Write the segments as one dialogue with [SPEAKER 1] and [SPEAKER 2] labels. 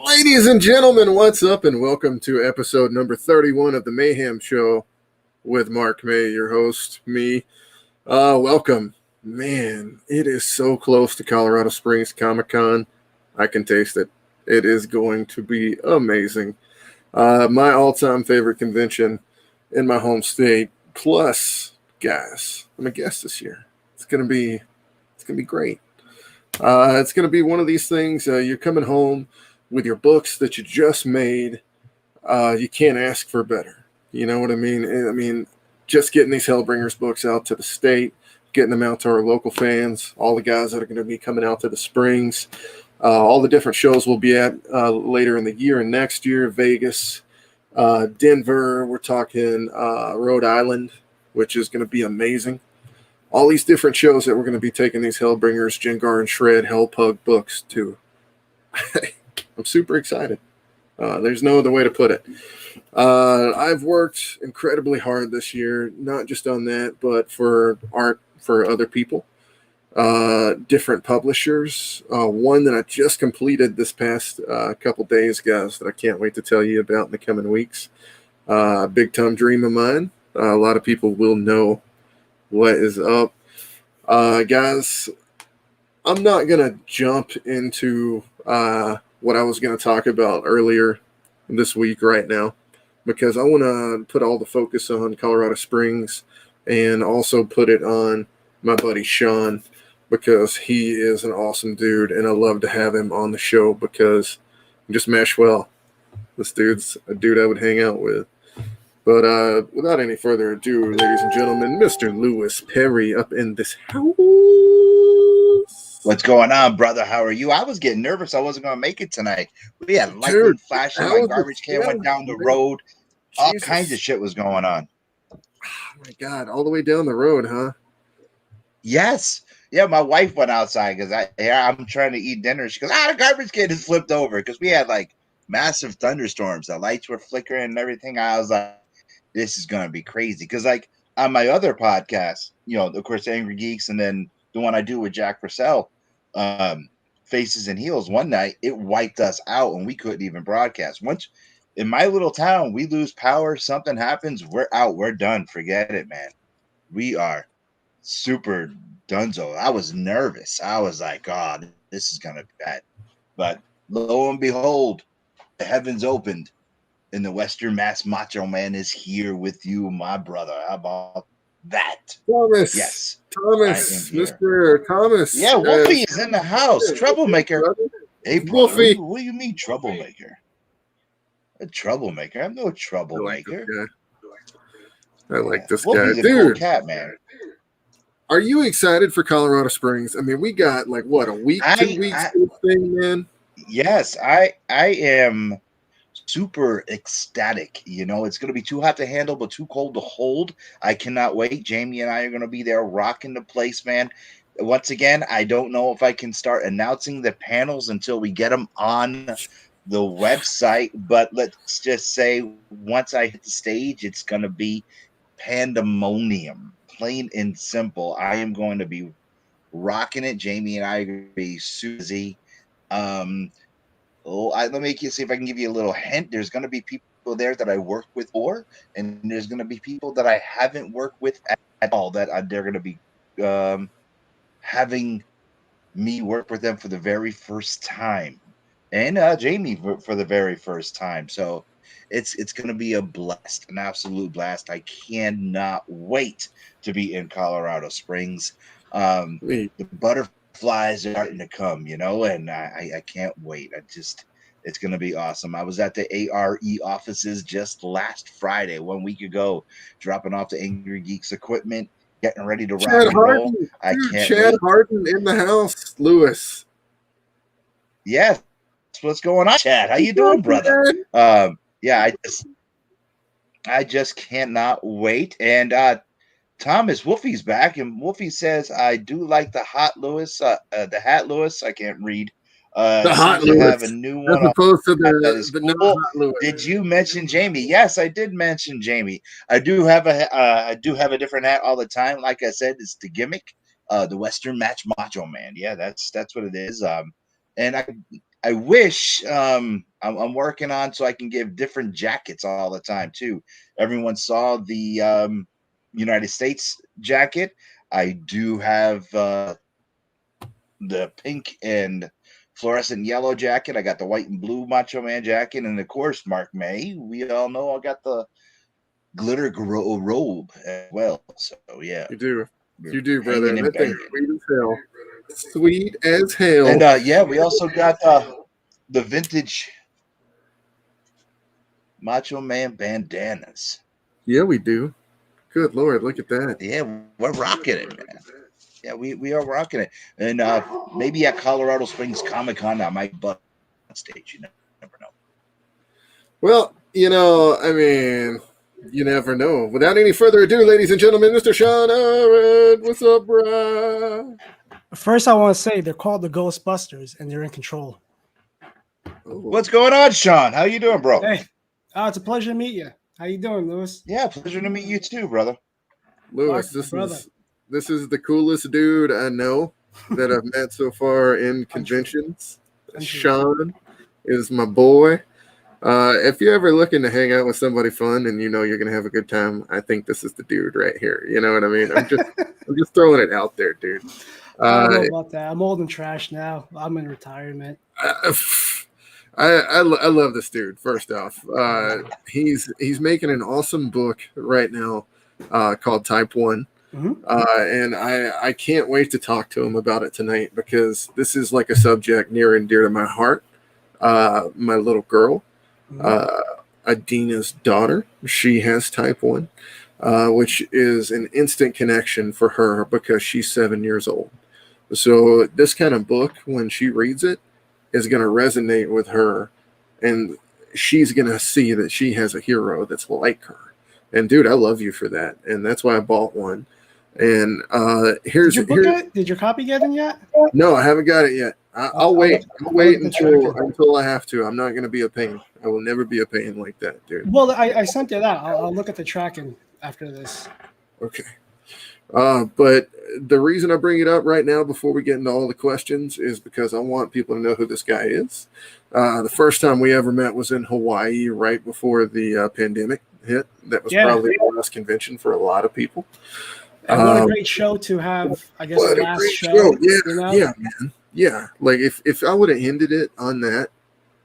[SPEAKER 1] Ladies and gentlemen, what's up, and welcome to episode number 31 of the Mayhem Show with Mark May, your host, me. Welcome. Man, it is so close to Colorado Springs Comic-Con. I can taste it. It is going to be amazing. My all-time favorite convention in my home state. Plus, guys, I'm a guest this year. It's gonna be great. It's gonna be one of these things. You're coming home with your books that you just made. You can't ask for better. You know what I mean? I mean, just getting these Hellbringers books out to the state, getting them out to our local fans, all the guys that are going to be coming out to the Springs, all the different shows we'll be at later in the year and next year, Vegas, Denver, we're talking Rhode Island, which is going to be amazing. All these different shows that we're going to be taking these Hellbringers, Jengar and Shred, Hellpug books to. I'm super excited. There's no other way to put it. I've worked incredibly hard this year, not just on that, but for art for other people, different publishers. One that I just completed this past couple days, guys, that I can't wait to tell you about in the coming weeks. Big time dream of mine. A lot of people will know what is up. Guys, I'm not going to jump into what I was going to talk about earlier this week right now, because I want to put all the focus on Colorado Springs and also put it on my buddy Sean, because he is an awesome dude and I love to have him on the show because we just mesh well. This dude's a dude I would hang out with. But without any further ado, ladies and gentlemen, Mr. Lewis Perry up in this house.
[SPEAKER 2] What's going on, brother? How are you? I was getting nervous. I wasn't going to make it tonight. We had lightning flashing. My garbage can went down the road. All kinds of shit was going on.
[SPEAKER 1] Oh, my God. All the way down the road, huh?
[SPEAKER 2] Yes. Yeah, my wife went outside because I'm trying to eat dinner. She goes, the garbage can is flipped over, because we had like massive thunderstorms. The lights were flickering and everything. I was like, this is going to be crazy. Because like on my other podcast, you know, of course, Angry Geeks, and then the one I do with Jack Purcell, Faces and Heels, one night it wiped us out and we couldn't even broadcast. Once in my little town, we lose power, something happens, we're out, we're done. Forget it, man. We are super dunzo. I was nervous. I was like, God, this is gonna be bad. But lo and behold, the heavens opened and the Western Mass Macho Man is here with you, my brother. How about that?
[SPEAKER 1] Thomas.
[SPEAKER 2] Yes.
[SPEAKER 1] Thomas. Mr. Thomas.
[SPEAKER 2] Yeah, Wolfie is in the house. Troublemaker. Hey, brother,
[SPEAKER 1] Wolfie.
[SPEAKER 2] What do you mean troublemaker? A troublemaker? I'm no troublemaker.
[SPEAKER 1] I like this
[SPEAKER 2] Wolfie's
[SPEAKER 1] guy.
[SPEAKER 2] a
[SPEAKER 1] Dude,
[SPEAKER 2] cool cat, man.
[SPEAKER 1] Are you excited for Colorado Springs? I mean, we got like, what, a week, 2 weeks thing, man?
[SPEAKER 2] Yes, I am super ecstatic. You know, it's going to be too hot to handle, but too cold to hold. I cannot wait. Jamie and I are going to be there rocking the place, man. Once again, I don't know if I can start announcing the panels until we get them on the website, but let's just say once I hit the stage, it's going to be pandemonium, plain and simple. I am going to be rocking it. Jamie and I are going to be Susie. Let me see if I can give you a little hint. There's going to be people there that I worked with before, and there's going to be people that I haven't worked with at all that they're going to be having me work with them for the very first time, and Jamie for the very first time. So it's going to be a blast, an absolute blast. I cannot wait to be in Colorado Springs. The butterflies are starting to come, you know, and I can't wait. It's going to be awesome. I was at the ARE offices just last Friday, 1 week ago, dropping off the Angry Geeks equipment, getting ready to rock and roll.
[SPEAKER 1] Chad Harden in the house, Lewis.
[SPEAKER 2] Yes. What's going on, Chad? How you doing, brother? Yeah, I just cannot wait. And Thomas, Wolfie's back, and Wolfie says, I do like the hot Lewis, the hat Lewis. I can't read.
[SPEAKER 1] The hot Lewis.
[SPEAKER 2] Have a new one,
[SPEAKER 1] as opposed to the
[SPEAKER 2] cool.
[SPEAKER 1] not hot Lewis.
[SPEAKER 2] Did you mention Jamie? Yes, I did mention Jamie. I do have a different hat all the time. Like I said, it's the gimmick, the Western Match Macho Man. Yeah, that's what it is. And I wish I'm working on so I can give different jackets all the time too. Everyone saw the United States jacket. I do have the pink and fluorescent yellow jacket. I got the white and blue Macho Man jacket, and of course, Mark May. We all know I got the glitter robe as well. So yeah,
[SPEAKER 1] you do, brother.
[SPEAKER 2] hanging
[SPEAKER 1] And
[SPEAKER 2] and
[SPEAKER 1] that thing's
[SPEAKER 2] banging.
[SPEAKER 1] sweet as hell. Sweet as hell.
[SPEAKER 2] And yeah, we also got the vintage Macho Man bandanas.
[SPEAKER 1] Yeah, we do. Good Lord, look at that.
[SPEAKER 2] Yeah, we're rocking it, man. Yeah, we are rocking it. And maybe at Colorado Springs Comic Con, I might butt on stage. You never know.
[SPEAKER 1] Well, I mean, you never know. Without any further ado, ladies and gentlemen, Mr. Sean Ahrendt. What's up, bruh?
[SPEAKER 3] First, I want to say they're called the Ghostbusters, and they're in control.
[SPEAKER 1] Oh.
[SPEAKER 2] What's going on, Sean? How you doing, bro?
[SPEAKER 3] Hey, it's a pleasure to meet you. How you doing, Lewis?
[SPEAKER 2] Yeah, pleasure to meet you too, brother.
[SPEAKER 1] Lewis, this is the coolest dude I know that I've met so far in conventions. Sean is my boy. If you're ever looking to hang out with somebody fun and you're gonna have a good time, I think this is the dude right here. You know what I mean? I'm just throwing it out there, dude.
[SPEAKER 3] I don't know about that. I'm old and trash now. I'm in retirement.
[SPEAKER 1] I love this dude. First off, he's making an awesome book right now called Type 1.
[SPEAKER 3] Mm-hmm.
[SPEAKER 1] And I can't wait to talk to him about it tonight because this is like a subject near and dear to my heart. My little girl, Adina's daughter, she has Type 1, which is an instant connection for her because she's 7 years old. So this kind of book, when she reads it, is going to resonate with her, and she's going to see that she has a hero that's like her. And dude, I love you for that, and that's why I bought one. And
[SPEAKER 3] did your copy get in yet?
[SPEAKER 1] No, I haven't got it yet. I'll wait. I'll wait until I have to. I'm not going to be a pain. I will never be a pain like that, dude.
[SPEAKER 3] Well, I sent you that. I'll look at the tracking after this.
[SPEAKER 1] Okay. But the reason I bring it up right now before we get into all the questions is because I want people to know who this guy is. The first time we ever met was in Hawaii right before the pandemic hit. That was probably the last convention for a lot of people.
[SPEAKER 3] And what a great show to have, I guess, the last show.
[SPEAKER 1] Yeah, man. Yeah. Like if I would have ended it on that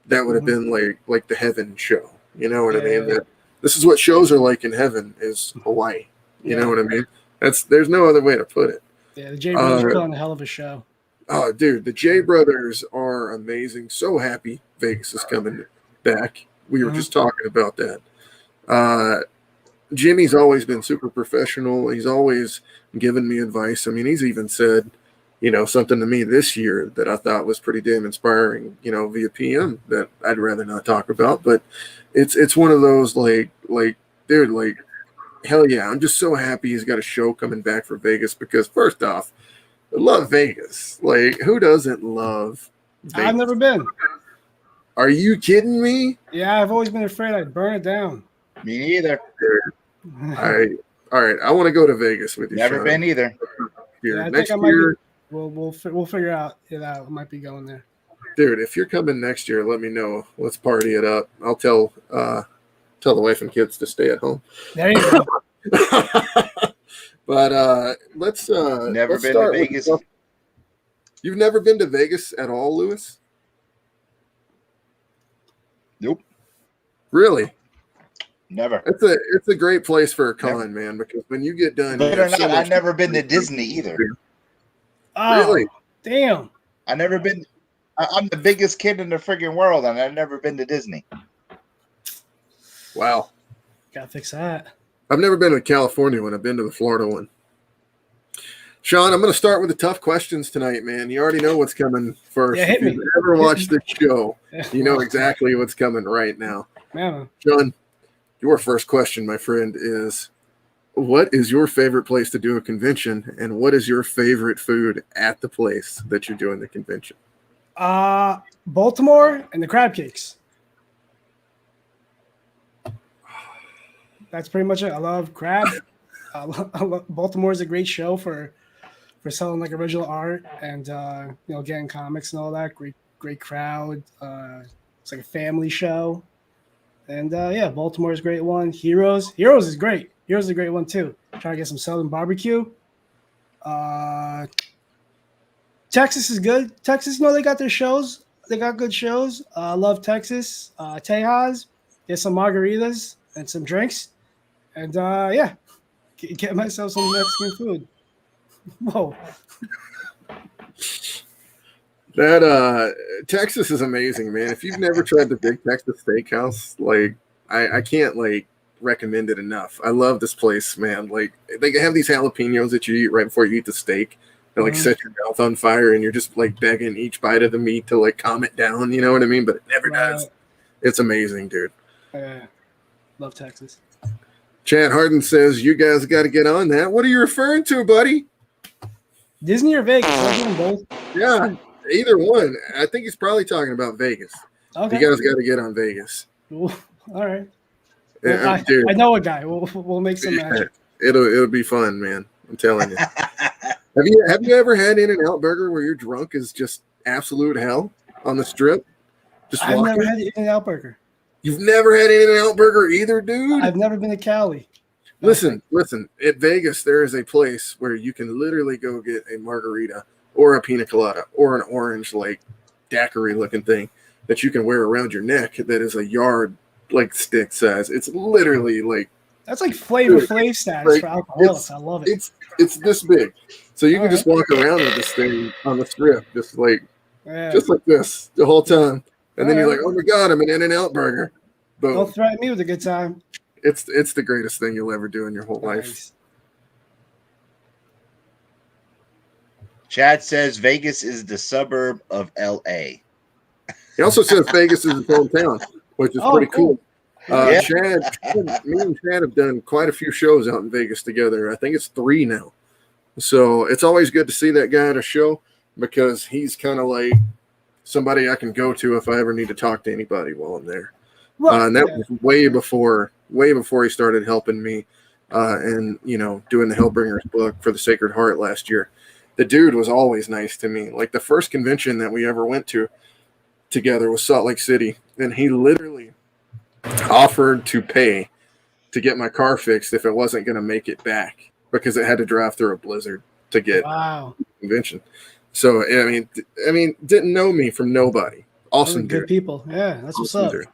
[SPEAKER 1] would have been like the heaven show. You know what I mean? This is what shows are like in heaven is Hawaii. You know what I mean? There's no other way to put it.
[SPEAKER 3] Yeah, the J Brothers put on a hell of a show.
[SPEAKER 1] Oh, dude, the J Brothers are amazing. So happy Vegas is coming back. We were just talking about that. Jimmy's always been super professional. He's always given me advice. I mean, he's even said, something to me this year that I thought was pretty damn inspiring, via PM that I'd rather not talk about. But it's one of those like, dude, like, hell yeah, I'm just so happy he's got a show coming back for Vegas because first off, I love Vegas. Like, who doesn't love Vegas?
[SPEAKER 3] I've never been.
[SPEAKER 1] Are you kidding me?
[SPEAKER 3] Yeah, I've always been afraid I'd burn it down.
[SPEAKER 2] Me neither.
[SPEAKER 1] All right. I want to go to Vegas with you.
[SPEAKER 2] Never
[SPEAKER 1] Sean.
[SPEAKER 2] been either.
[SPEAKER 3] Yeah, next year, we'll figure out it out. I might be going there.
[SPEAKER 1] Dude, if you're coming next year, let me know. Let's party it up. I'll tell the wife and kids to stay at home.
[SPEAKER 3] There you go.
[SPEAKER 1] But let's
[SPEAKER 2] never
[SPEAKER 1] let's
[SPEAKER 2] been to Vegas.
[SPEAKER 1] You've never been to Vegas at all, Lewis?
[SPEAKER 2] Nope.
[SPEAKER 1] Really?
[SPEAKER 2] Never.
[SPEAKER 1] It's a great place for a con, man, because when you get done,
[SPEAKER 2] believe it or not, I've never been to Disney either.
[SPEAKER 3] Oh,
[SPEAKER 1] really?
[SPEAKER 3] Damn.
[SPEAKER 2] I never been. I'm the biggest kid in the friggin' world, and I've never been to Disney.
[SPEAKER 1] Wow.
[SPEAKER 3] Gotta fix that.
[SPEAKER 1] I've never been to California one. I've been to the Florida one. Sean, I'm going to start with the tough questions tonight, man. You already know what's coming first.
[SPEAKER 3] Yeah, hit
[SPEAKER 1] if
[SPEAKER 3] me.
[SPEAKER 1] you've ever watched this show, you know exactly what's coming right now.
[SPEAKER 3] Man.
[SPEAKER 1] Sean, your first question, my friend, is what is your favorite place to do a convention, and what is your favorite food at the place that you're doing the convention?
[SPEAKER 3] Baltimore and the crab cakes. That's pretty much it. I love crab. Baltimore is a great show for selling like original art and getting comics and all that. Great great crowd. It's like a family show. And Baltimore is a great one. Heroes is great. Heroes is a great one too. Trying to get some Southern barbecue. Texas is good. Texas, they got their shows. They got good shows. I love Texas. Tejas. Get some margaritas and some drinks. And get myself some Mexican food. Whoa.
[SPEAKER 1] That Texas is amazing, man. If you've never tried the Big Texas Steakhouse, like I can't like recommend it enough. I love this place, man. Like they have these jalapenos that you eat right before you eat the steak. They like set your mouth on fire, and you're just like begging each bite of the meat to like calm it down. You know what I mean? But it never does. It's amazing, dude.
[SPEAKER 3] Love Texas.
[SPEAKER 1] Chad Harden says you guys got to get on that. What are you referring to, buddy?
[SPEAKER 3] Disney or Vegas? I'm doing both.
[SPEAKER 1] Yeah, either one. I think he's probably talking about Vegas.
[SPEAKER 3] Okay.
[SPEAKER 1] You guys got to get on Vegas.
[SPEAKER 3] All right.
[SPEAKER 1] Yeah,
[SPEAKER 3] well, I know a guy. We'll make some magic.
[SPEAKER 1] It'll be fun, man. I'm telling you. Have you ever had In-N-Out Burger where you're drunk is just absolute hell on the strip?
[SPEAKER 3] I've never had In-N-Out Burger.
[SPEAKER 1] You've never had In-N-Out Burger either, dude?
[SPEAKER 3] I've never been to Cali.
[SPEAKER 1] Listen. At Vegas, there is a place where you can literally go get a margarita or a pina colada or an orange, like, daiquiri looking thing that you can wear around your neck that is a yard, like, stick size. It's literally like...
[SPEAKER 3] That's like Flavor Flav status for alcoholics. I love it.
[SPEAKER 1] It's this big. So you can just walk around with this thing on the strip, just like this the whole time. And then you're like, oh my God, I'm an In-N-Out Burger. Boom.
[SPEAKER 3] Don't threaten me with a good time.
[SPEAKER 1] It's the greatest thing you'll ever do in your whole life.
[SPEAKER 2] Chad says Vegas is the suburb of LA.
[SPEAKER 1] He also says Vegas is his hometown, which is pretty cool. Chad, me and Chad have done quite a few shows out in Vegas together. I think it's 3 now. So it's always good to see that guy at a show because he's kind of like somebody I can go to if I ever need to talk to anybody while I'm there. And that was way before he started helping me and, doing the Hellbringers book for the Sacred Heart last year. The dude was always nice to me. Like the first convention that we ever went to together was Salt Lake City, and he literally offered to pay to get my car fixed if it wasn't going to make it back because it had to drive through a blizzard to get the convention. So, I mean, didn't know me from nobody. Awesome
[SPEAKER 3] good
[SPEAKER 1] dude.
[SPEAKER 3] People. Yeah, that's what's up.
[SPEAKER 1] Dude.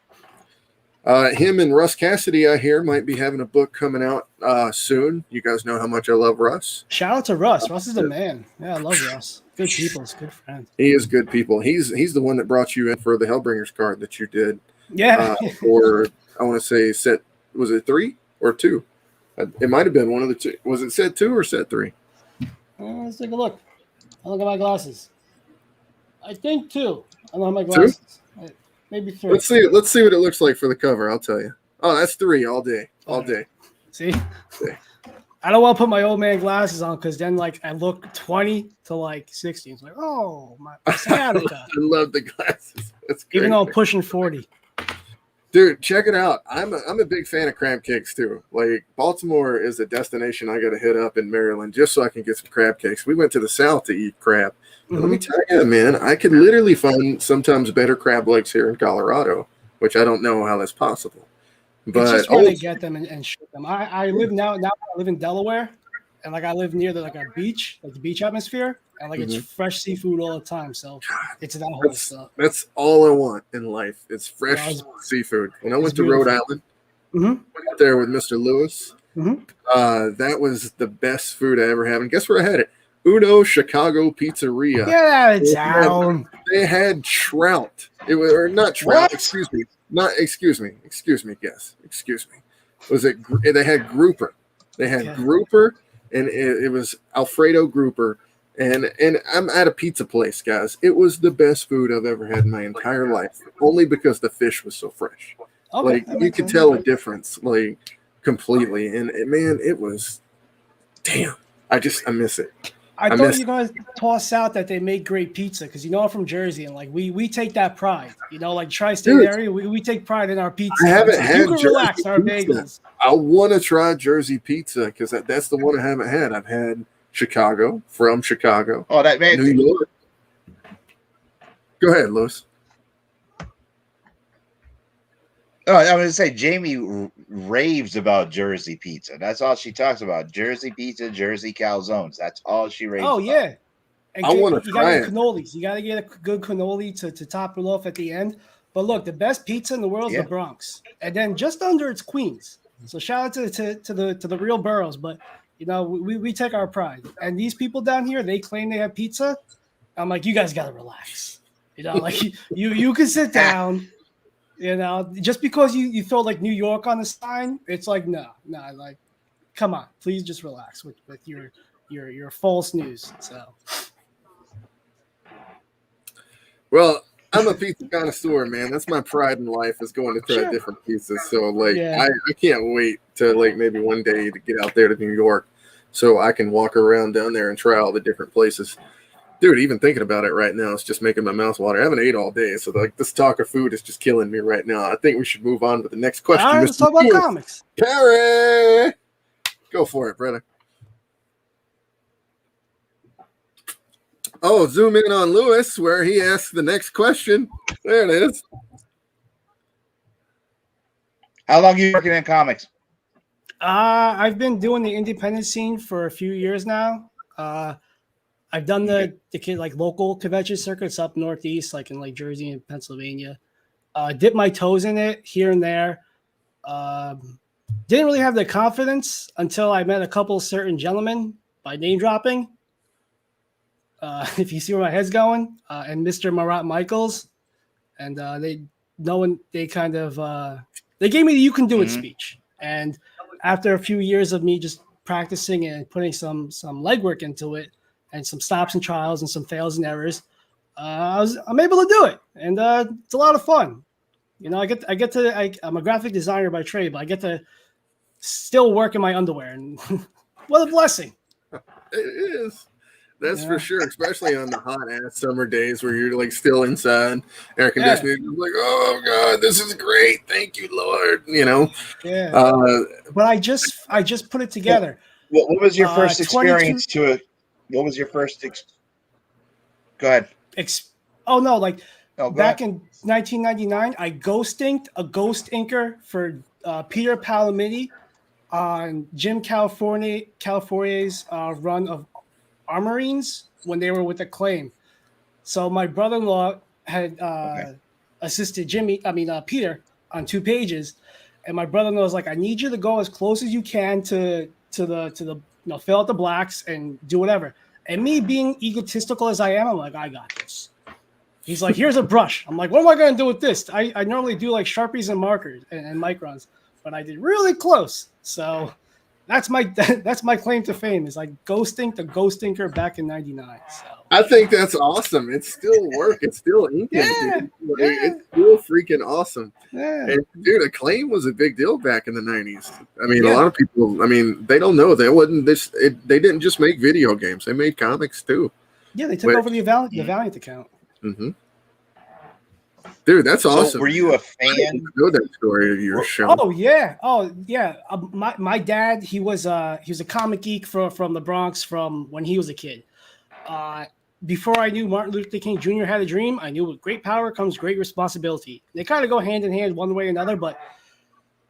[SPEAKER 1] Him and Russ Cassidy, I hear, might be having a book coming out soon. You guys know how much I love Russ.
[SPEAKER 3] Shout out to Russ. Russ is the man. Yeah, I love Russ. Good people. He's a good friend. He
[SPEAKER 1] is good people. He's the one that brought you in for the Hellbringers card that you did.
[SPEAKER 3] Yeah.
[SPEAKER 1] Or I want to say was it 3 or 2? It might have been one of the 2. Was it set 2 or set 3?
[SPEAKER 3] Let's take a look. I'll look at my glasses. I think 2. I don't have my glasses. 2? Maybe 3.
[SPEAKER 1] Let's see what it looks like for the cover. I'll tell you. Oh, that's 3 all day. All day.
[SPEAKER 3] See? I don't want to put my old man glasses on because then I look 20 to 60. It's like, oh, my sciatica.
[SPEAKER 1] I love the glasses. That's great.
[SPEAKER 3] Even though I'm pushing 40.
[SPEAKER 1] Dude, check it out. I'm a big fan of crab cakes too. Like Baltimore is a destination I got to hit up in Maryland just so I can get some crab cakes. We went to the South to eat crab. And let me tell you, man, I could literally find sometimes better crab legs here in Colorado, which I don't know how that's possible. But
[SPEAKER 3] it's just where they get them and ship them. I live now I live in Delaware, and I live near a beach, the beach atmosphere, and it's fresh seafood all the time. So it's that whole stuff.
[SPEAKER 1] That's all I want in life. It's fresh seafood. When I went to Rhode Island, went out there with Mr. Lewis. That was the best food I ever had. And guess where I had it? Uno Chicago Pizzeria.
[SPEAKER 3] Yeah, down.
[SPEAKER 1] They had trout. It was or not trout. What? Excuse me. Excuse me. Was it? They had grouper. They had grouper, and it was Alfredo grouper. And I'm at a pizza place, guys. It was the best food I've ever had in my entire life, only because the fish was so fresh. Okay, you could tell a difference, completely. And man, it was, damn. I miss it.
[SPEAKER 3] I thought you guys toss out that they make great pizza because I'm from Jersey and we take that pride. Tri-state area, we take pride in our pizza.
[SPEAKER 1] I haven't had Jersey
[SPEAKER 3] relax our
[SPEAKER 1] pizza.
[SPEAKER 3] bagels.
[SPEAKER 1] I want to try Jersey pizza because that's the one I haven't had. I've had Chicago, from Chicago.
[SPEAKER 2] Oh, that man.
[SPEAKER 1] New York. Go ahead, Lewis.
[SPEAKER 2] Oh, I was going to say Jamie raves about Jersey pizza. That's all she talks about. Jersey pizza, Jersey calzones. That's all she raves about.
[SPEAKER 3] Yeah. And
[SPEAKER 1] I want to
[SPEAKER 3] you
[SPEAKER 1] try
[SPEAKER 3] gotta get
[SPEAKER 1] it.
[SPEAKER 3] cannolis. You gotta get a good cannoli to top it off at the end. But look, the best pizza in the world is the Bronx, and then just under it's Queens. So shout out to the real boroughs. But you know, we take our pride. And these people down here, they claim they have pizza. I'm like, you guys gotta relax. You know, like you can sit down. You know, just because you throw like New York on the sign, it's like no, like, come on, please just relax with your false news. So,
[SPEAKER 1] well, I'm a pizza connoisseur, man. That's my pride in life is going to try different pizzas. So like, I can't wait to like maybe one day to get out there to New York, so I can walk around down there and try all the different places. Dude, even thinking about it right now, it's just making my mouth water. I haven't ate all day, so like this talk of food is just killing me right now. I think we should move on to the next question.
[SPEAKER 3] All right, let's talk about comics.
[SPEAKER 1] Perry, go for it, brother. Oh, zoom in on Lewis where he asks the next question. There it is.
[SPEAKER 2] How long are you working in comics?
[SPEAKER 3] I've been doing the independent scene for a few years now. I've done the like local convention circuits up northeast, like in like Jersey and Pennsylvania. Dipped my toes in it here and there. Didn't really have the confidence until I met a couple certain gentlemen by name dropping. If you see where my head's going, and Mr. Marat Michaels, and they kind of they gave me the "you can do it" speech. And after a few years of me just practicing and putting some legwork into it, and some stops and trials and some fails and errors, I'm able to do it, and it's a lot of fun. You know, I'm a graphic designer by trade, but I get to still work in my underwear, and what a blessing!
[SPEAKER 1] It is. That's for sure, especially on the hot ass summer days where you're like still inside, air conditioning. Yeah. Like, oh god, this is great. Thank you, Lord. You know.
[SPEAKER 3] Yeah. But I just put it together.
[SPEAKER 2] What was your first experience to it? What was your first? Go ahead.
[SPEAKER 3] Back in 1999, I ghost inked a ghost inker for Peter Palomini on Jim California's run of Armorines when they were with Acclaim. So my brother-in-law had assisted Peter on 2 pages, and my brother-in-law was like, "I need you to go as close as you can to the fill out the blacks and do whatever." And me being egotistical as I am, I'm like, "I got this." He's like, "Here's a brush." I'm like, "What am I going to do with this?" I normally do like Sharpies and markers and microns, but I did really close. So that's my claim to fame is like ghosting the ghost inker back in '99. So
[SPEAKER 1] I think that's awesome. It's still work. It's still inking. It's still freaking awesome.
[SPEAKER 3] Yeah.
[SPEAKER 1] And dude, Acclaim was a big deal back in the '90s. I mean, a lot of people. I mean, they don't know they wasn't this. They didn't just make video games. They made comics too.
[SPEAKER 3] Yeah, they took over the Valiant account.
[SPEAKER 1] Mm-hmm. Dude, that's awesome.
[SPEAKER 2] So were you a fan?
[SPEAKER 1] I didn't know that story of your show.
[SPEAKER 3] Oh yeah. My dad, he was a comic geek from the Bronx from when he was a kid. Before I knew Martin Luther King Jr. had a dream, I knew with great power comes great responsibility. They kind of go hand in hand one way or another, but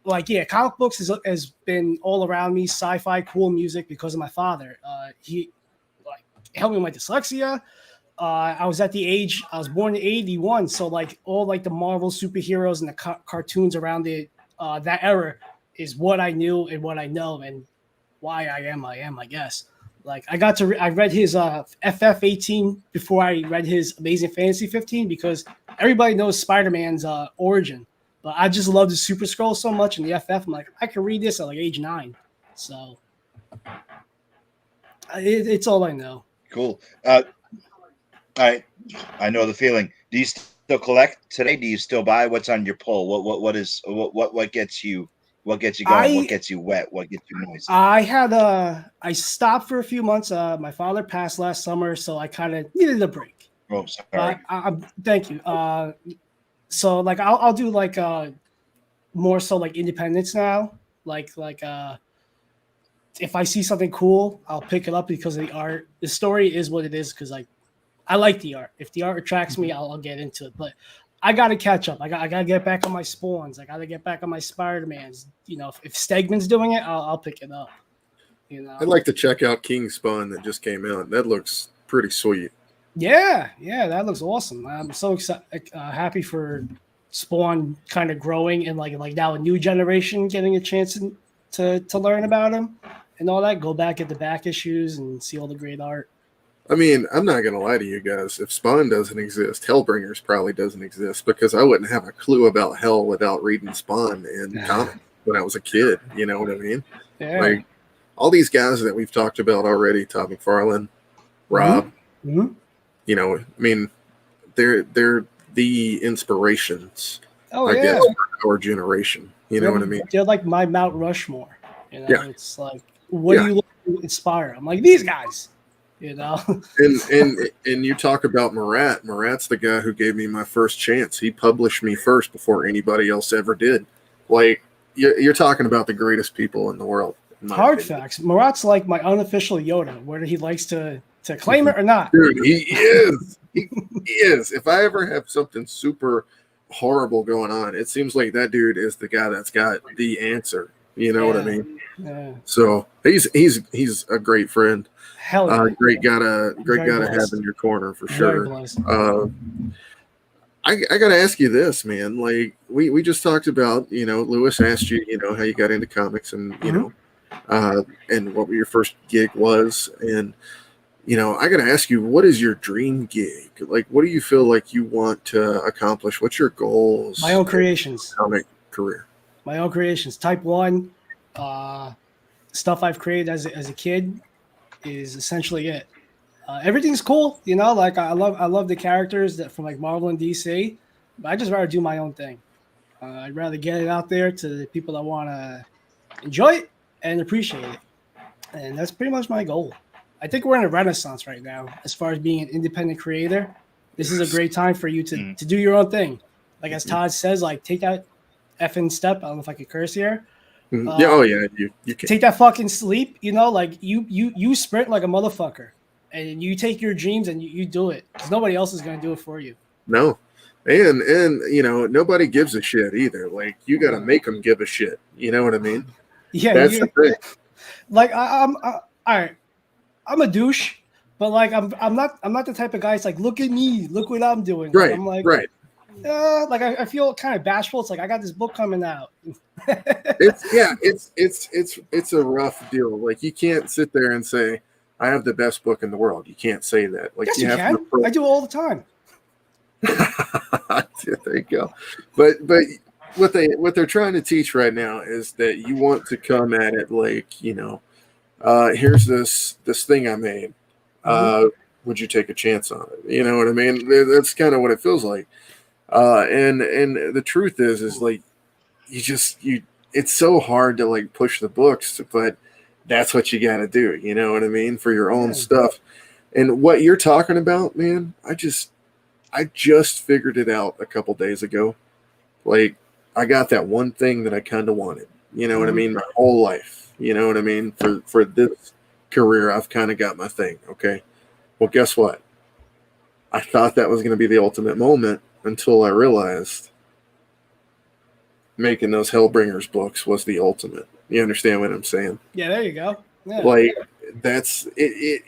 [SPEAKER 3] comic books has been all around me. Sci-fi, cool music because of my father. He helped me with my dyslexia. I was born in 81. So all the Marvel superheroes and the cartoons around that era is what I knew and what I know and why I am, I guess. I read his FF18 before I read his Amazing Fantasy 15 because everybody knows Spider-Man's origin. But I just love the Super Scroll so much in the FF. I'm like, I can read this at age 9. So it's all I know.
[SPEAKER 2] Cool. I know the feeling. Do you still collect today? Do you still buy? What's on your pull? What gets you going? What gets you wet? What gets you moist?
[SPEAKER 3] I stopped for a few months. My father passed last summer, so I kind of needed a break.
[SPEAKER 2] Oh, sorry.
[SPEAKER 3] Thank you. So I'll do more so independence now. If I see something cool, I'll pick it up because of the art. The story is what it is because I like the art. If the art attracts me, I'll get into it. But I got to catch up. I got to get back on my Spawns. I got to get back on my Spider-Mans. You know, if Stegman's doing it, I'll pick it up. You know,
[SPEAKER 1] I'd like to check out King Spawn that just came out. That looks pretty sweet.
[SPEAKER 3] Yeah, that looks awesome. I'm so excited, happy for Spawn kind of growing and like now a new generation getting a chance to learn about him and all that. Go back at the back issues and see all the great art.
[SPEAKER 1] I mean, I'm not going to lie to you guys. If Spawn doesn't exist, Hellbringers probably doesn't exist because I wouldn't have a clue about Hell without reading Spawn and comics when I was a kid. You know what I mean?
[SPEAKER 3] Yeah.
[SPEAKER 1] Like all these guys that we've talked about already, Todd McFarlane, Rob,
[SPEAKER 3] Mm-hmm.
[SPEAKER 1] you know, I mean, they're the inspirations,
[SPEAKER 3] Oh,
[SPEAKER 1] I
[SPEAKER 3] yeah.
[SPEAKER 1] guess, for our generation. You know what I mean?
[SPEAKER 3] They're like my Mount Rushmore. You know,
[SPEAKER 1] Yeah.
[SPEAKER 3] it's like, what do you look to inspire? I'm like, these guys, you know?
[SPEAKER 1] And you talk about Marat. Marat's the guy who gave me my first chance. He published me first before anybody else ever did. Like, you're talking about the greatest people in the world. in my
[SPEAKER 3] Hard
[SPEAKER 1] opinion.
[SPEAKER 3] facts. Marat's like my unofficial Yoda, whether he likes to claim it or not.
[SPEAKER 1] Dude, he is. He is. If I ever have something super horrible going on, it seems like that dude is the guy that's got the answer. You know what I mean?
[SPEAKER 3] Yeah.
[SPEAKER 1] So he's a great friend.
[SPEAKER 3] Hell yeah.
[SPEAKER 1] Great guy to have
[SPEAKER 3] blessed.
[SPEAKER 1] in your corner for
[SPEAKER 3] Very
[SPEAKER 1] sure.
[SPEAKER 3] blessed.
[SPEAKER 1] I got to ask you this, man. Like we just talked about, you know, Lewis asked you, you know, how you got into comics and, you know, and what your first gig was. And, you know, I got to ask you, what is your dream gig? Like, what do you feel like you want to accomplish? What's your goals?
[SPEAKER 3] My own creations.
[SPEAKER 1] Comic career.
[SPEAKER 3] My own creations. Type 1 stuff I've created as a kid is essentially it. Everything's cool, you know. Like I love the characters that from like Marvel and DC, but I just rather do my own thing. I'd rather get it out there to the people that want to enjoy it and appreciate it, and that's pretty much my goal. I think we're in a renaissance right now as far as being an independent creator. This is a great time for you to do your own thing. Like as Todd says, like take that effing step. I don't know if I could curse here.
[SPEAKER 1] Yeah, oh yeah, you can
[SPEAKER 3] Take that fucking sleep, you know, like you sprint like a motherfucker and you take your dreams and you do it because nobody else is going to do it for you.
[SPEAKER 1] No. And you know, nobody gives a shit either. Like you got to make them give a shit. You know what I mean?
[SPEAKER 3] Yeah.
[SPEAKER 1] That's the thing.
[SPEAKER 3] Like I'm all right. I'm a douche, but like I'm not the type of guy. It's like, look at me, look what I'm doing.
[SPEAKER 1] Right.
[SPEAKER 3] I'm like,
[SPEAKER 1] right.
[SPEAKER 3] Like I feel kind of bashful. It's like I got this book coming out.
[SPEAKER 1] It's a rough deal. Like you can't sit there and say I have the best book in the world. You can't say that. Like
[SPEAKER 3] Yes,
[SPEAKER 1] you
[SPEAKER 3] you
[SPEAKER 1] have
[SPEAKER 3] can. I do it all the time.
[SPEAKER 1] There you go. But what they're trying to teach right now is that you want to come at it like, you know, here's this thing I made. Would you take a chance on it? You know what I mean? That's kind of what it feels like. And the truth is like it's so hard to like push the books, but that's what you got to do. You know what I mean? For your own stuff. And what you're talking about, man, I just figured it out a couple days ago. Like I got that one thing that I kind of wanted. You know what I mean? My whole life. You know what I mean? For this career, I've kind of got my thing. Okay. Well, guess what? I thought that was going to be the ultimate moment until I realized making those Hellbringers books was the ultimate. You understand what I'm saying?
[SPEAKER 3] Yeah, there you go. Yeah.
[SPEAKER 1] Like that's it.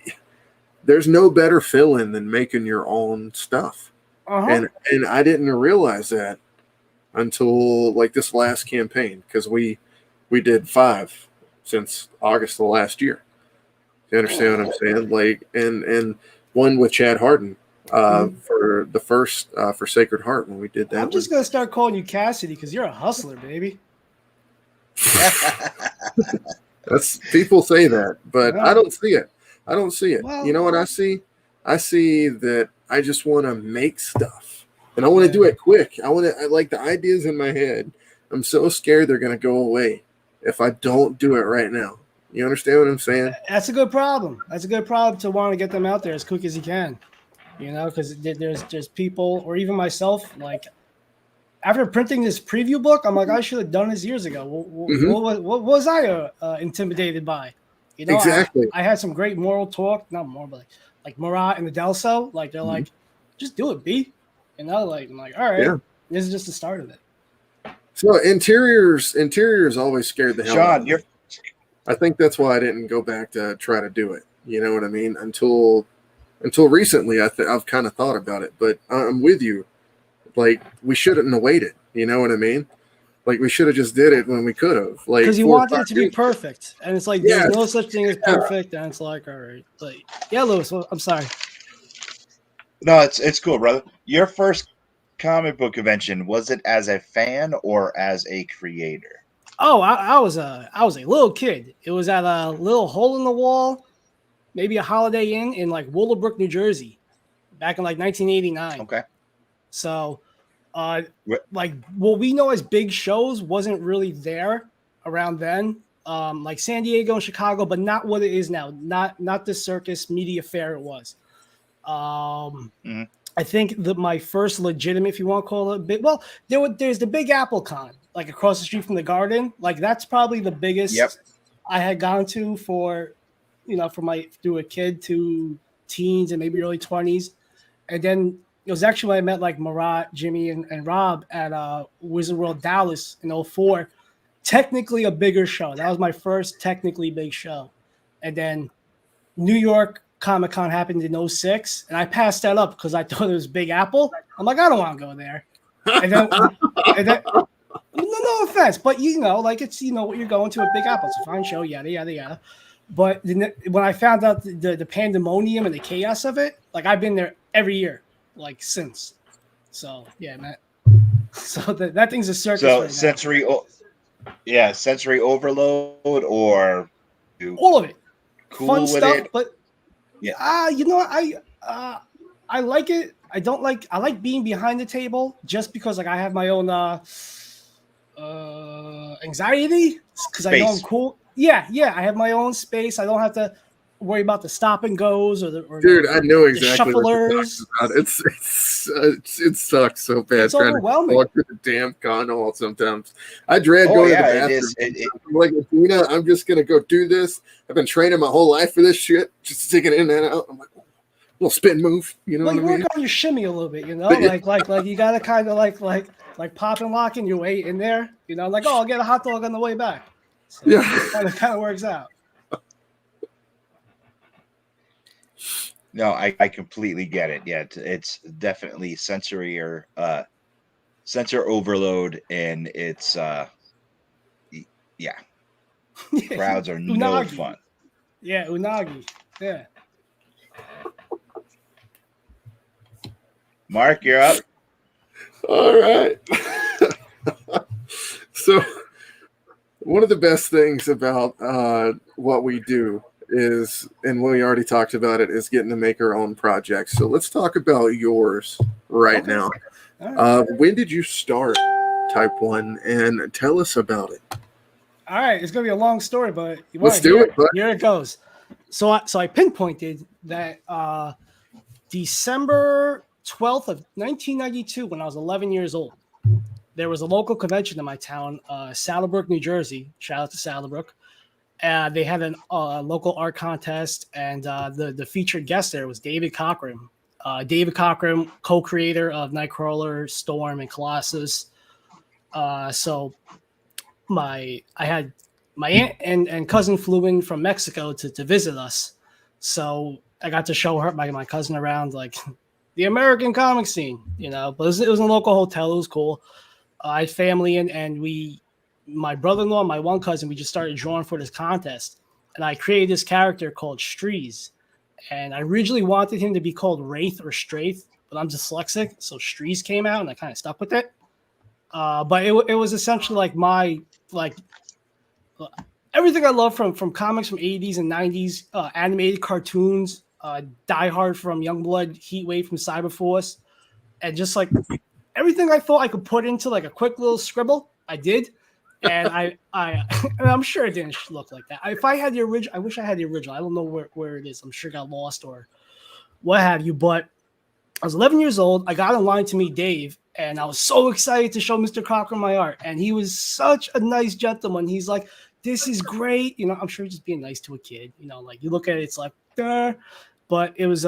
[SPEAKER 1] There's no better feeling than making your own stuff. And I didn't realize that until like this last campaign, because we did 5 since August of last year. You understand what I'm saying? Like and one with Chad Harden for the first for Sacred Heart when we did that.
[SPEAKER 3] I'm just gonna start calling you Cassidy because you're a hustler, baby.
[SPEAKER 1] That's people say that, but I don't see it. I don't see it.
[SPEAKER 3] Well,
[SPEAKER 1] you know what I see? I see that I just want to make stuff, and I want to do it quick. I like the ideas in my head. I'm so scared they're going to go away if I don't do it right now. You understand what I'm saying?
[SPEAKER 3] That's a good problem. That's a good problem to want to get them out there as quick as you can. You know, because there's people, or even myself, like after printing this preview book, I'm like, I should have done this years ago. What was I intimidated by? You know,
[SPEAKER 1] exactly.
[SPEAKER 3] I had some great moral talk, not moral, but like Murat and the Delso, like they're like, just do it, B. You know, like I'm like, all right, this is just the start of it.
[SPEAKER 1] So interiors always scared the hell out of me.
[SPEAKER 2] Sean,
[SPEAKER 1] I think that's why I didn't go back to try to do it. You know what I mean? Until recently, I've kind of thought about it, but I'm with you. Like, we shouldn't have waited. You know what I mean? Like, we should have just did it when we could have. Like,
[SPEAKER 3] because you wanted it to be perfect, and it's like there's no such thing as perfect, and it's like, all right, like, yeah, Lewis, well, I'm sorry.
[SPEAKER 2] No, it's cool, brother. Your first comic book convention, was it as a fan or as a creator?
[SPEAKER 3] Oh, I was a little kid. It was at a little hole in the wall, maybe a Holiday Inn in like Willowbrook, New Jersey, back in like 1989.
[SPEAKER 2] Okay.
[SPEAKER 3] So, like what we know as big shows wasn't really there around then. Like San Diego and Chicago, but not what it is now. Not the circus media fair it was. I think that my first legitimate, if you want to call it, there's the Big Apple Con, like across the street from the Garden. Like that's probably the biggest I had gone to for, through a kid to teens and maybe early 20s. And then it was actually when I met like Murat, Jimmy, and Rob at Wizard World Dallas in 2004. Technically a bigger show. That was my first technically big show. And then New York Comic-Con happened in 2006, and I passed that up because I thought it was Big Apple. I'm like, I don't want to go there. And then no offense, but like it's what you're going to at Big Apple. It's a fine show, yada yada yada. But when I found out the pandemonium and the chaos of it, like I've been there every year, like since. So yeah, man. So that thing's a circus.
[SPEAKER 2] So
[SPEAKER 3] right
[SPEAKER 2] sensory overload or
[SPEAKER 3] all of it.
[SPEAKER 2] Cool
[SPEAKER 3] Fun
[SPEAKER 2] with
[SPEAKER 3] stuff,
[SPEAKER 2] it.
[SPEAKER 3] but I like it. I like being behind the table just because like I have my own anxiety because I know I'm cool. Yeah, I have my own space. I don't have to worry about the stop and goes or
[SPEAKER 1] I know exactly
[SPEAKER 3] what
[SPEAKER 1] you're talking about. It sucks so bad.
[SPEAKER 3] It's
[SPEAKER 1] trying
[SPEAKER 3] overwhelming.
[SPEAKER 1] To walk through the damn con hall sometimes. I dread going to the bathroom. I'm like, Athena, I'm just gonna go do this. I've been training my whole life for this shit, just to take it in and out. I'm like, little spin move, what I mean?
[SPEAKER 3] Work on your shimmy a little bit, like you gotta kind of like pop and lock in your way in there, like I'll get a hot dog on the way back. So it kind of works out.
[SPEAKER 2] No, I completely get it. Yeah, it's definitely sensory or sensor overload, and it's crowds are no fun.
[SPEAKER 3] Yeah, unagi. Yeah.
[SPEAKER 2] Mark, you're up.
[SPEAKER 1] All right. So, one of the best things about what we do is, and we already talked about it, is getting to make our own projects. So let's talk about yours right now. Right. When did you start Type 1, and tell us about it?
[SPEAKER 3] All right, it's gonna be a long story, but
[SPEAKER 1] let's do it.
[SPEAKER 3] Here it goes. So I pinpointed that December 12th of 1992, when I was 11 years old, there was a local convention in my town, Saddlebrook, New Jersey. Shout out to Saddlebrook. They had a local art contest, and the featured guest there was David Cockrum. David Cockrum, co-creator of Nightcrawler, Storm, and Colossus. So I had my aunt and cousin flew in from Mexico to visit us. So I got to show her my cousin around like the American comic scene, but it was in a local hotel. It was cool. I had family and my brother-in-law and my one cousin, we just started drawing for this contest. And I created this character called Streez. And I originally wanted him to be called Wraith or Straith, but I'm dyslexic. So Streez came out and I kind of stuck with it. But it was essentially like everything I love from comics from 80s and 90s, animated cartoons, Die Hard from Youngblood, Heatwave from Cyberforce, and just like everything I thought I could put into like a quick little scribble, I did. And and I'm sure it didn't look like that. If I had the original, I wish I had the original. I don't know where it is. I'm sure it got lost or what have you. But I was 11 years old. I got in line to meet Dave, and I was so excited to show Mr. Cocker my art. And he was such a nice gentleman. He's like, "This is great." I'm sure he's just being nice to a kid. Like you look at it, it's like, duh. but he was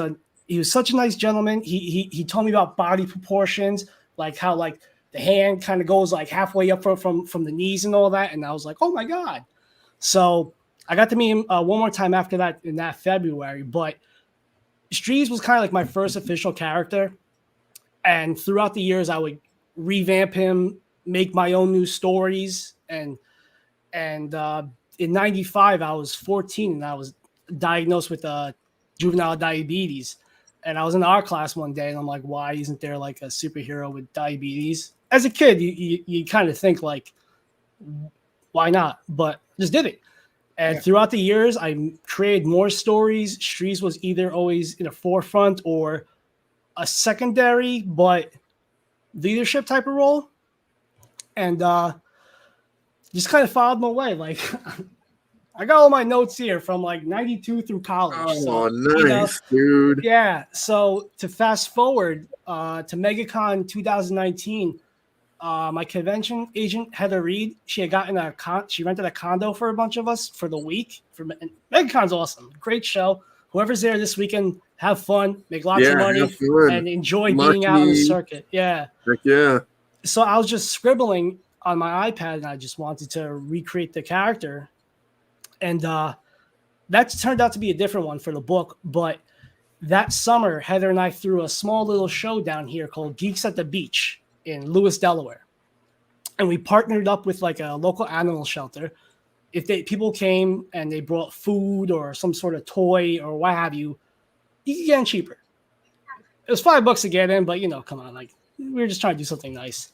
[SPEAKER 3] such a nice gentleman. He told me about body proportions, like how like the hand kind of goes like halfway up from the knees and all that. And I was like, oh my God. So I got to meet him one more time after that in that February. But Strees was kind of like my first official character. And throughout the years, I would revamp him, make my own new stories. And in 95, I was 14 and I was diagnosed with juvenile diabetes. And I was in art class one day and I'm like, why isn't there like a superhero with diabetes? As a kid, you kind of think like, why not? But just did it. And throughout the years, I created more stories. Strees was either always in the forefront or a secondary, but leadership type of role. And just kind of followed my way. Like, I got all my notes here from like 92 through college.
[SPEAKER 1] Oh, so, nice, dude.
[SPEAKER 3] Yeah. So to fast forward to MegaCon 2019, my convention agent, Heather Reed, she had gotten she rented a condo for a bunch of us for the week. And MegaCon's awesome. Great show. Whoever's there this weekend, have fun, make lots of money, and enjoy being out on the circuit. Yeah.
[SPEAKER 1] Heck yeah.
[SPEAKER 3] So I was just scribbling on my iPad and I just wanted to recreate the character. And that turned out to be a different one for the book. But that summer, Heather and I threw a small little show down here called Geeks at the Beach in Lewis, Delaware. And we partnered up with like a local animal shelter. If people came and they brought food or some sort of toy or what have you, you could get in cheaper. It was $5 to get in, but come on, like we were just trying to do something nice.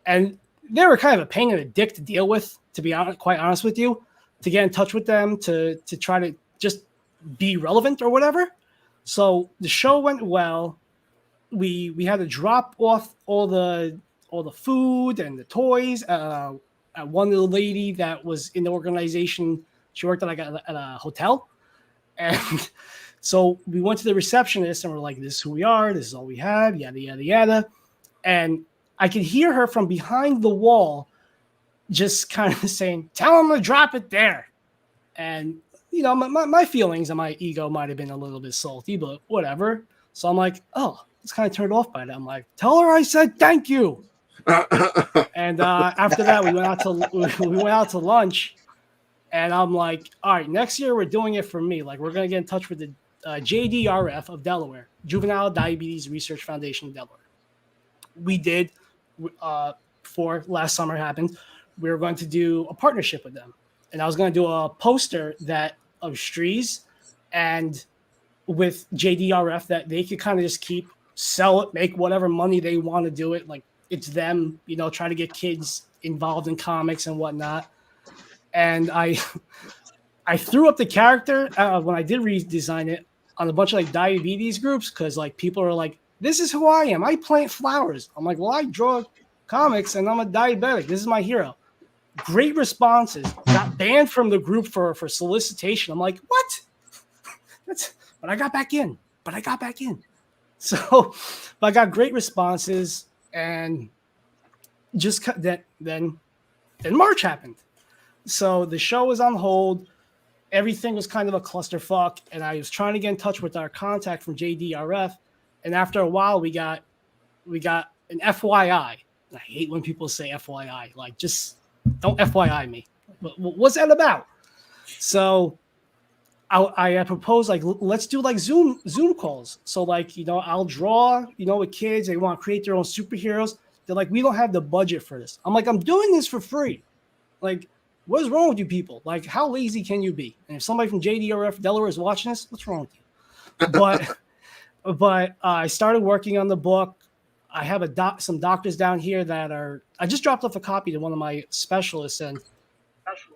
[SPEAKER 3] And they were kind of a pain in the dick to deal with, to be quite honest with you, to get in touch with them, to try to just be relevant or whatever. So the show went well. We had to drop off all the food and the toys at one little lady that was in the organization. She worked at a hotel. And so we went to the receptionist and we're like, this is who we are. This is all we have, yada, yada, yada. And I could hear her from behind the wall just kind of saying, tell him to drop it there. And, my feelings and my ego might have been a little bit salty, but whatever. So I'm like, oh, it's kind of turned off by that. I'm like, tell her I said thank you. And after that, we went out to lunch. And I'm like, all right, next year we're doing it for me. Like, we're going to get in touch with the JDRF of Delaware, Juvenile Diabetes Research Foundation of Delaware. We did, before last summer happened, we were going to do a partnership with them. And I was going to do a poster of Strees and with JDRF that they could kind of just sell it, make whatever money they want to do it. Like, it's them, try to get kids involved in comics and whatnot. And I threw up the character when I did redesign it on a bunch of like diabetes groups because like people are like, this is who I am. I plant flowers. I'm like, well, I draw comics and I'm a diabetic. This is my hero. Great responses. Got banned from the group for solicitation. I'm like, what? But I got back in. So but I got great responses, and just then March happened. So the show was on hold. Everything was kind of a clusterfuck, and I was trying to get in touch with our contact from JDRF. And after a while, we got an FYI. I hate when people say FYI. Like, just don't FYI me. What's that about? So I proposed, like, let's do like Zoom calls. So like, I'll draw, with kids. They want to create their own superheroes. They're like, we don't have the budget for this. I'm like, I'm doing this for free. Like, what is wrong with you people? Like, how lazy can you be? And if somebody from JDRF Delaware is watching this, what's wrong with you? But I started working on the book. I have some doctors down here I just dropped off a copy to one of my specialists, and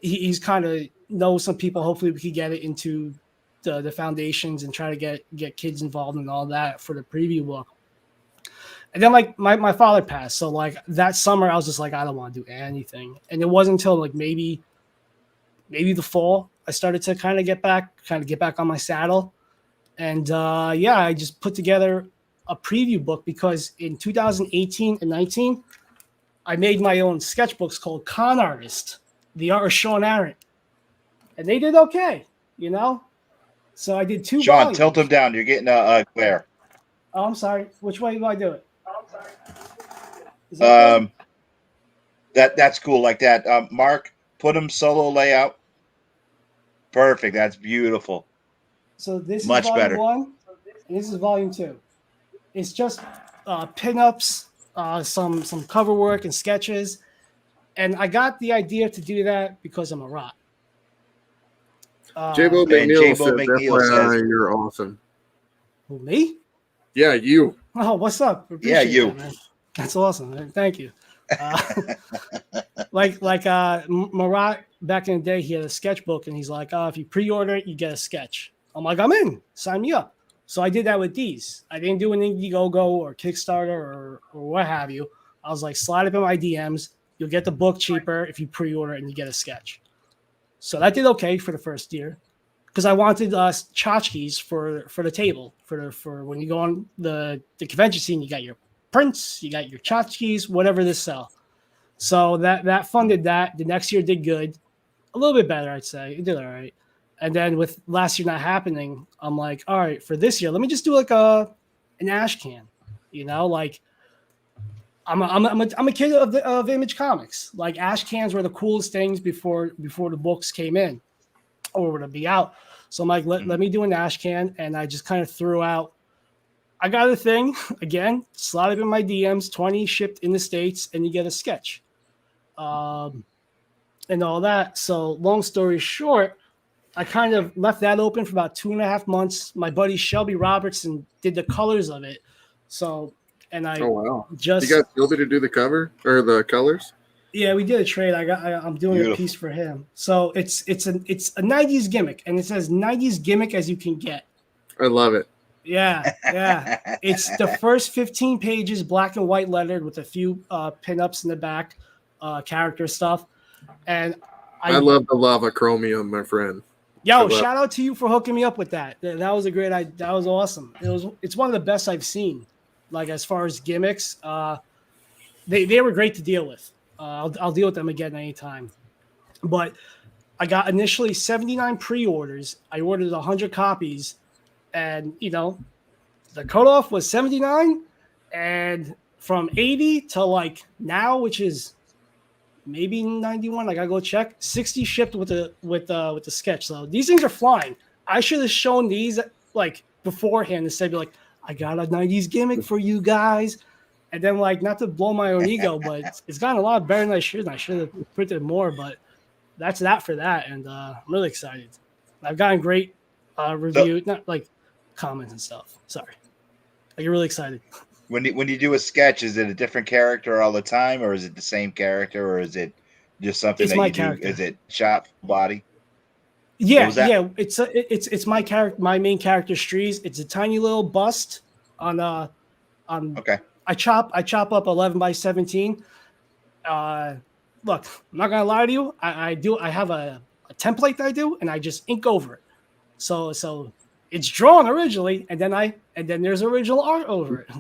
[SPEAKER 3] he's kind of knows some people. Hopefully we could get it into the foundations and try to get kids involved and all that for the preview book. And then like my father passed. So like that summer I was just like, I don't want to do anything. And it wasn't until like maybe the fall I started to kind of get back on my saddle. And I just put together a preview book because in 2018 and 19, I made my own sketchbooks called Con Artist, the art of Sean Ahrendt. And they did okay, So I did 2
[SPEAKER 2] Sean,
[SPEAKER 3] volumes.
[SPEAKER 2] tilt him down. You're getting a glare.
[SPEAKER 3] Oh, I'm sorry. Which way do I do it? Is that good?
[SPEAKER 2] That's cool like that. Mark, put him solo layout. Perfect. That's beautiful.
[SPEAKER 3] So this
[SPEAKER 2] Much
[SPEAKER 3] is volume
[SPEAKER 2] better.
[SPEAKER 3] 1, and this is volume 2. It's just pinups, some cover work and sketches, and I got the idea to do that because I'm a rot.
[SPEAKER 1] J-Bo
[SPEAKER 2] And
[SPEAKER 1] McNeil
[SPEAKER 2] J-Bo
[SPEAKER 1] said,
[SPEAKER 2] McNeil
[SPEAKER 1] FYI,
[SPEAKER 2] says-
[SPEAKER 1] you're awesome.
[SPEAKER 3] Who, me?
[SPEAKER 1] Yeah, you.
[SPEAKER 3] Oh, what's up?
[SPEAKER 2] Yeah,
[SPEAKER 3] Appreciate
[SPEAKER 2] you.
[SPEAKER 3] that, man. That's awesome, man. Thank you. Marat back in the day, he had a sketchbook, and he's like, if you pre-order it, you get a sketch. I'm like, I'm in. Sign me up. So I did that with these. I didn't do an Indiegogo or Kickstarter or what have you. I was like, slide up in my DMs. You'll get the book cheaper if you pre-order it and you get a sketch. So that did okay for the first year because I wanted tchotchkes for the table for when you go on the convention scene. You got your prints, you got your tchotchkes, whatever they sell. So that funded that. The next year did good, a little bit better, I'd say. It did all right. And then with last year not happening, I'm like, all right, for this year, let me just do like an ash can, like I'm a kid of Image Comics. Like ash cans were the coolest things before the books came in or were to be out. So I'm like, let me do an ash can, and I just kind of threw out. I got a thing again, slide it in my DMs, 20 shipped in the States, and you get a sketch, and all that. So long story short, I kind of left that open for about 2.5 months. My buddy Shelby Robertson did the colors of it. So, and I
[SPEAKER 1] Oh, wow.
[SPEAKER 3] just
[SPEAKER 1] You got Shelby to do the cover or the colors?
[SPEAKER 3] Yeah, we did a trade. I'm doing
[SPEAKER 2] Beautiful.
[SPEAKER 3] a piece for him. So it's a 90s gimmick, and it says 90s gimmick as you can get.
[SPEAKER 1] I love it.
[SPEAKER 3] Yeah. It's the first 15 pages, black and white lettered with a few pinups in the back, character stuff. And
[SPEAKER 1] I love the lava chromium, my friend.
[SPEAKER 3] Yo, shout out to you for hooking me up with that. That was a great idea. That was awesome. It's one of the best I've seen. Like as far as gimmicks, they were great to deal with. I'll deal with them again anytime. But I got initially 79 pre-orders. I ordered 100 copies, and the cutoff was 79, and from 80 to like now, which is maybe 91. I gotta go check. 60 shipped with the sketch. So these things are flying. I should have shown these like beforehand instead of be like, I got a 90s gimmick for you guys. And then like not to blow my own ego, but it's gotten a lot better than I should. I should have printed more, but that's that for that. And I'm really excited. I've gotten great review, not like comments and stuff. Sorry. I get really excited.
[SPEAKER 2] When you do a sketch, is it a different character all the time, or is it the same character, or is it just something
[SPEAKER 3] It's
[SPEAKER 2] that
[SPEAKER 3] my
[SPEAKER 2] you
[SPEAKER 3] character.
[SPEAKER 2] do? Is it shop body?
[SPEAKER 3] Yeah. It's my character, my main character, Strees. It's a tiny little bust on
[SPEAKER 2] Okay.
[SPEAKER 3] I chop up 11 by 17. Look, I'm not gonna lie to you. I have a template that I do, and I just ink over it. So it's drawn originally, and then there's original art over it.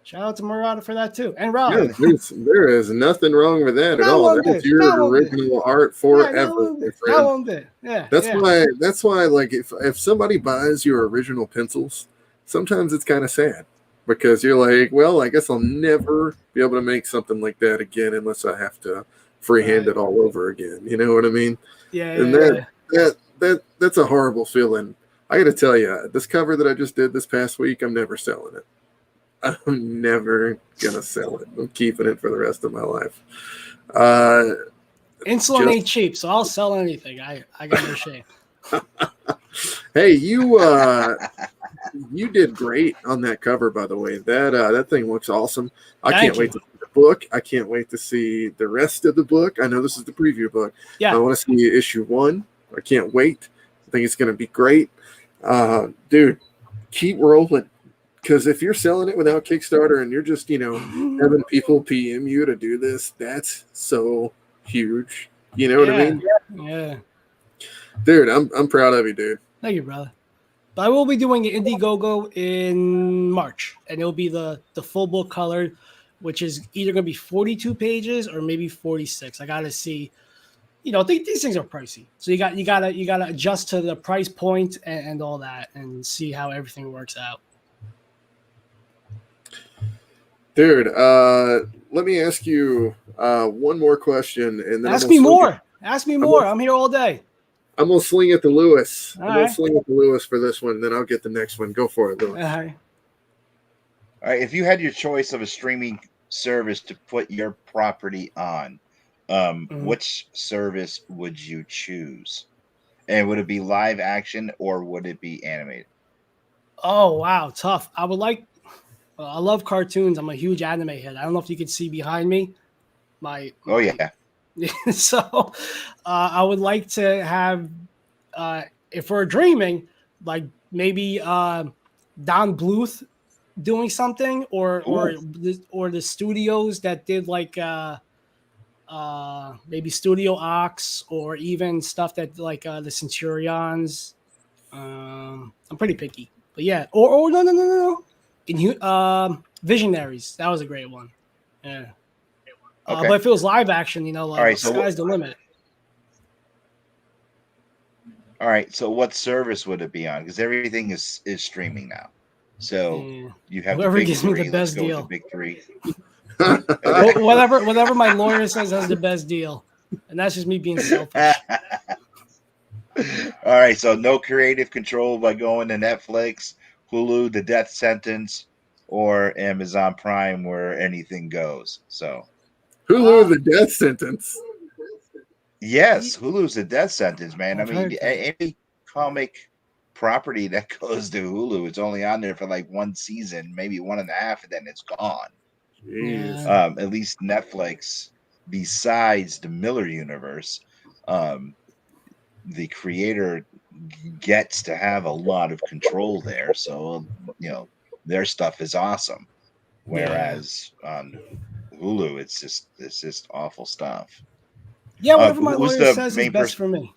[SPEAKER 3] Shout out to Murata for that too, and Rob.
[SPEAKER 1] Yeah, there is nothing wrong with that at all. That's your original art forever.
[SPEAKER 3] That one bit. Yeah.
[SPEAKER 1] That's why like if somebody buys your original pencils, sometimes it's kind of sad. Because you're like, well, I guess I'll never be able to make something like that again unless I have to freehand it all over again. You know what I mean?
[SPEAKER 3] Yeah.
[SPEAKER 1] And that's a horrible feeling. I got to tell you, this cover that I just did this past week, I'm never selling it. I'm never gonna sell it. I'm keeping it for the rest of my life.
[SPEAKER 3] Insulin ain't cheap, so I'll sell anything. I got no shame.
[SPEAKER 1] Hey, you did great on that cover, by the way. That thing looks awesome. I can't wait to see the book. I can't wait to see the rest of the book. I know this is the preview book.
[SPEAKER 3] Yeah.
[SPEAKER 1] I want to see issue 1. I can't wait. I think it's going to be great. Dude, keep rolling. Because if you're selling it without Kickstarter and you're just, having people PM you to do this, that's so huge. You know what I mean?
[SPEAKER 3] Yeah.
[SPEAKER 1] Dude, I'm proud of you, dude.
[SPEAKER 3] Thank you, brother. But I will be doing an Indiegogo in March, and it'll be the full book colored, which is either going to be 42 pages or maybe 46. I got to see. these things are pricey. So you gotta adjust to the price point and all that, and see how everything works out.
[SPEAKER 1] Dude, let me ask you one more question, and then
[SPEAKER 3] Ask me more. Ask me more. I'm here all day.
[SPEAKER 1] I'm gonna swing at the Lewis.
[SPEAKER 3] All
[SPEAKER 1] I'm gonna
[SPEAKER 3] right.
[SPEAKER 1] swing at the Lewis for this one, then I'll get the next one. Go for it, Lewis.
[SPEAKER 3] All right.
[SPEAKER 2] All right, if you had your choice of a streaming service to put your property on, which service would you choose? And would it be live action or would it be animated?
[SPEAKER 3] Oh wow, tough. I love cartoons. I'm a huge anime head. I don't know if you can see behind me.
[SPEAKER 2] Oh yeah.
[SPEAKER 3] So I would like to have, if we're dreaming, like maybe Don Bluth doing something, or the studios that did like maybe Studio Ox, or even stuff that like the Centurions. I'm pretty picky, but yeah. Or no. Visionaries. That was a great one. Yeah.
[SPEAKER 2] Okay.
[SPEAKER 3] But if it was live action, like
[SPEAKER 2] All right, so
[SPEAKER 3] sky's the limit.
[SPEAKER 2] All right, so what service would it be on? Because everything is streaming now. So you have
[SPEAKER 3] whoever
[SPEAKER 2] the big
[SPEAKER 3] gives
[SPEAKER 2] three.
[SPEAKER 3] me the
[SPEAKER 2] Let's
[SPEAKER 3] best
[SPEAKER 2] go with
[SPEAKER 3] deal.
[SPEAKER 2] the big three.
[SPEAKER 3] whatever my lawyer says has the best deal, and that's just me being selfish.
[SPEAKER 2] All right, so no creative control by going to Netflix, Hulu, The Death Sentence, or Amazon Prime, where anything goes. So
[SPEAKER 1] Hulu, The Death Sentence.
[SPEAKER 2] Yes, Hulu's The Death Sentence, man.
[SPEAKER 3] I've
[SPEAKER 2] I mean,
[SPEAKER 3] heard that.
[SPEAKER 2] any comic property that goes to Hulu, it's only on there for like one season, maybe 1.5, and then it's gone.
[SPEAKER 1] Jeez.
[SPEAKER 3] Yeah.
[SPEAKER 2] At least Netflix, besides the Miller universe, the creator gets to have a lot of control there. So, their stuff is awesome. Whereas on Hulu, it's just awful stuff.
[SPEAKER 3] Yeah, whatever my
[SPEAKER 2] who's
[SPEAKER 3] lawyer
[SPEAKER 2] the
[SPEAKER 3] says is
[SPEAKER 2] main
[SPEAKER 3] best
[SPEAKER 2] person?
[SPEAKER 3] for me.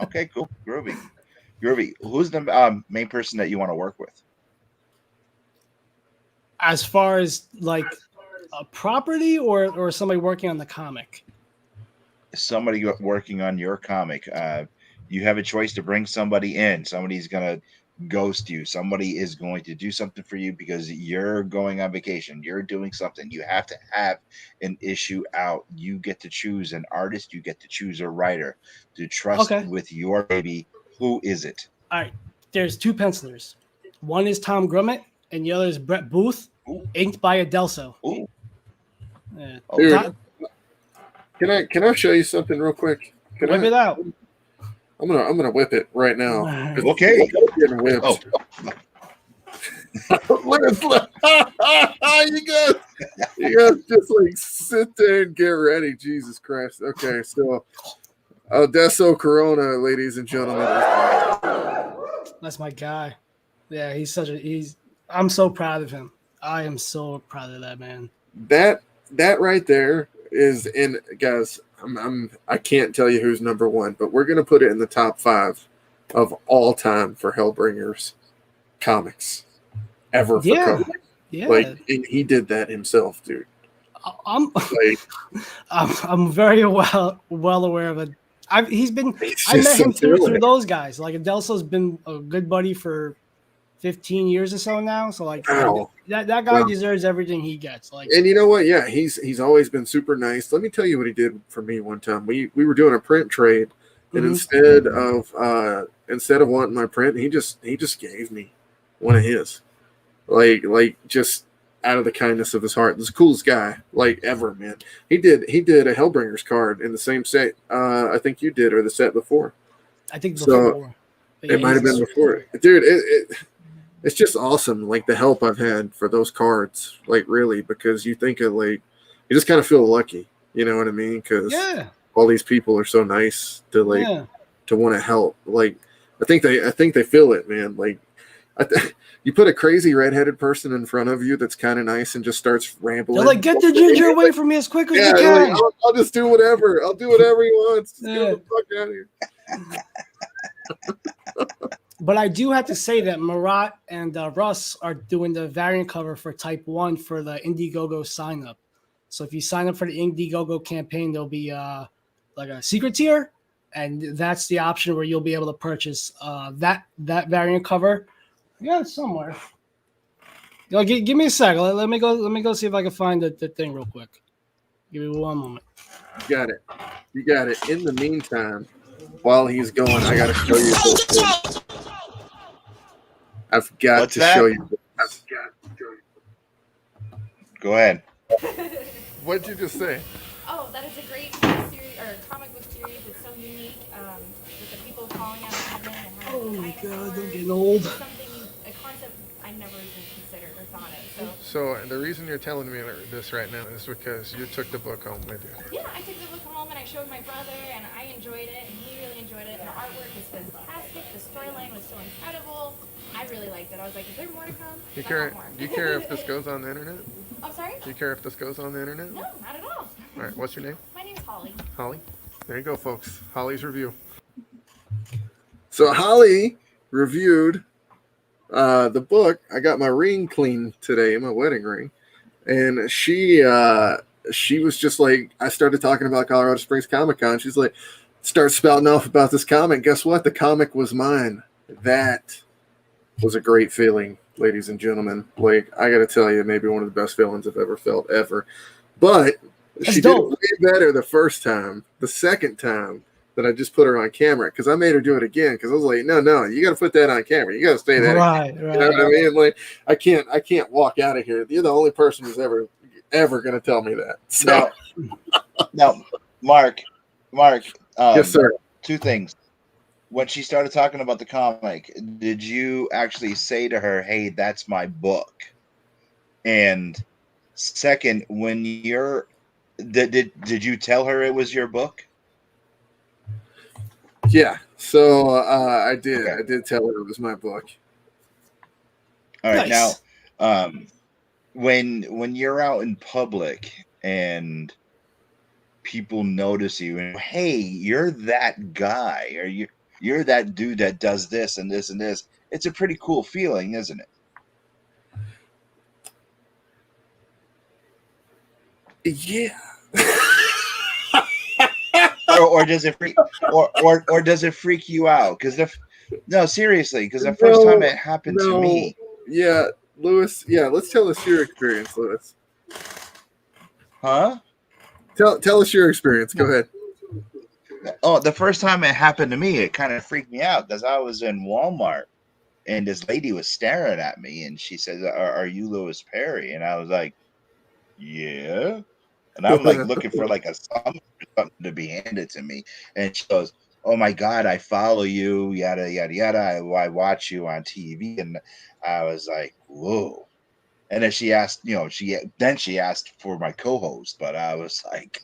[SPEAKER 2] Okay, cool. Groovy. Who's the main person that you want to work with?
[SPEAKER 3] As far as like a property or somebody working on the comic?
[SPEAKER 2] Somebody working on your comic. You have a choice to bring somebody in. Somebody's going to ghost you. Somebody is going to do something for you because you're going on vacation. You're doing something. You have to have an issue out. You get to choose an artist. You get to choose a writer to trust with your baby. Who is it?
[SPEAKER 3] All right. There's two pencilers. One is Tom Grummett, and the other is Brett Booth, inked by Adelso.
[SPEAKER 2] Ooh.
[SPEAKER 3] Yeah.
[SPEAKER 1] Dude, can I show you something real quick?
[SPEAKER 3] Whip it out.
[SPEAKER 1] I'm gonna whip it right now.
[SPEAKER 2] Okay.
[SPEAKER 1] Getting whipped.
[SPEAKER 2] Oh.
[SPEAKER 1] you guys just like sit there and get ready. Jesus Christ. Okay, so Deso Corona, ladies and gentlemen.
[SPEAKER 3] That's my guy. Yeah, I'm so proud of him. I am so proud of that man.
[SPEAKER 1] That right there is in, guys. I can't tell you who's number one, but we're gonna put it in the top 5 of all time for Hellbringers comics ever. For comics.
[SPEAKER 3] Yeah.
[SPEAKER 1] Like, and he did that himself, dude.
[SPEAKER 3] I'm very well aware of it. I met him through those guys. Like Adelso's been a good buddy for 15 years or so now. So like that guy deserves everything he gets. Like,
[SPEAKER 1] and you know what? Yeah, he's always been super nice. Let me tell you what he did for me one time. We were doing a print trade, and instead of wanting my print, he just gave me one of his. Like just out of the kindness of his heart. This coolest guy like ever, man. He did a Hellbringers card in the same set I think you did, or the set before.
[SPEAKER 3] I think before.
[SPEAKER 1] It might have been before. Dude, it's just awesome, like the help I've had for those cards, like really, because you think of like, you just kind of feel lucky, you know what I mean? Because all these people are so nice to like to want to help. Like, I think they feel it, man. Like, you put a crazy redheaded person in front of you that's kind of nice and just starts rambling.
[SPEAKER 3] They're like, get the ginger away from me as quick as you can.
[SPEAKER 1] Like, I'll just do whatever. I'll do whatever he wants. Just get the fuck out of here.
[SPEAKER 3] But I do have to say that Marat and Russ are doing the variant cover for Type 1 for the Indiegogo sign up. So if you sign up for the Indiegogo campaign, there'll be like a secret tier, and that's the option where you'll be able to purchase that variant cover. Yeah, it's somewhere. Give me a second. Let me go see if I can find the thing real quick. Give me one moment.
[SPEAKER 1] You got it. You got it. In the meantime, while he's going, I got to show you this. I've got to show you.
[SPEAKER 2] Go ahead.
[SPEAKER 1] What'd you just say?
[SPEAKER 4] Oh, that is a great series or comic book series. It's so unique. With the people falling out of heaven and having
[SPEAKER 3] Oh my
[SPEAKER 4] dinosaurs.
[SPEAKER 3] God, I'm getting old.
[SPEAKER 4] It's a concept I never even considered or thought of.
[SPEAKER 1] So the reason you're telling me this right now is because you took the book home with you.
[SPEAKER 4] Yeah, I took the book home and I showed my brother, and I enjoyed it, and he really enjoyed it. And the artwork was fantastic. The storyline was so incredible. I really liked it. I was like, is there more to come?
[SPEAKER 1] Do you care if this goes on the internet?
[SPEAKER 4] I'm sorry?
[SPEAKER 1] Do you care if this goes on the internet?
[SPEAKER 4] No, not at all.
[SPEAKER 1] All right, what's your name?
[SPEAKER 4] My name's Holly.
[SPEAKER 1] Holly. There you go, folks. Holly's review. So Holly reviewed the book. I got my ring cleaned today, my wedding ring, and she was just like, I started talking about Colorado Springs Comic Con. She's like, start spouting off about this comic. Guess what? The comic was mine. That was a great feeling, ladies and gentlemen. Like, I got to tell you, maybe one of the best feelings I've ever felt ever. But she did it way better the first time. The second time that I just put her on camera, because I made her do it again, because I was like, no, you got to put that on camera. You got to stay there.
[SPEAKER 3] Right.
[SPEAKER 1] You know what I mean? Like, I can't walk out of here. You're the only person who's ever going to tell me that. So.
[SPEAKER 2] Now, Mark.
[SPEAKER 1] Yes, sir.
[SPEAKER 2] Two things. When she started talking about the comic, did you actually say to her, "Hey, that's my book"? And second, when did you tell her it was your book?
[SPEAKER 1] Yeah. So I did.
[SPEAKER 2] Okay.
[SPEAKER 1] I did tell her it was my book.
[SPEAKER 2] All right.
[SPEAKER 3] Nice.
[SPEAKER 2] Now, when you're out in public and people notice you, and hey, you're that guy, or you're that dude that does this and this and this. It's a pretty cool feeling, isn't it?
[SPEAKER 1] Yeah.
[SPEAKER 2] or does it freak or does it freak you out? No, seriously, because the first time it happened to me.
[SPEAKER 1] Yeah, Lewis. Yeah, let's tell us your experience, Lewis.
[SPEAKER 2] Huh?
[SPEAKER 1] Tell us your experience. Go ahead.
[SPEAKER 2] Oh, the first time it happened to me, it kind of freaked me out because I was in Walmart and this lady was staring at me and she said, Are you Lewis Perry? And I was like, yeah. And I'm like looking for like something to be handed to me. And she goes, oh my God, I follow you, yada, yada, yada. I watch you on TV. And I was like, whoa. And then she asked, she asked for my co-host, but I was like,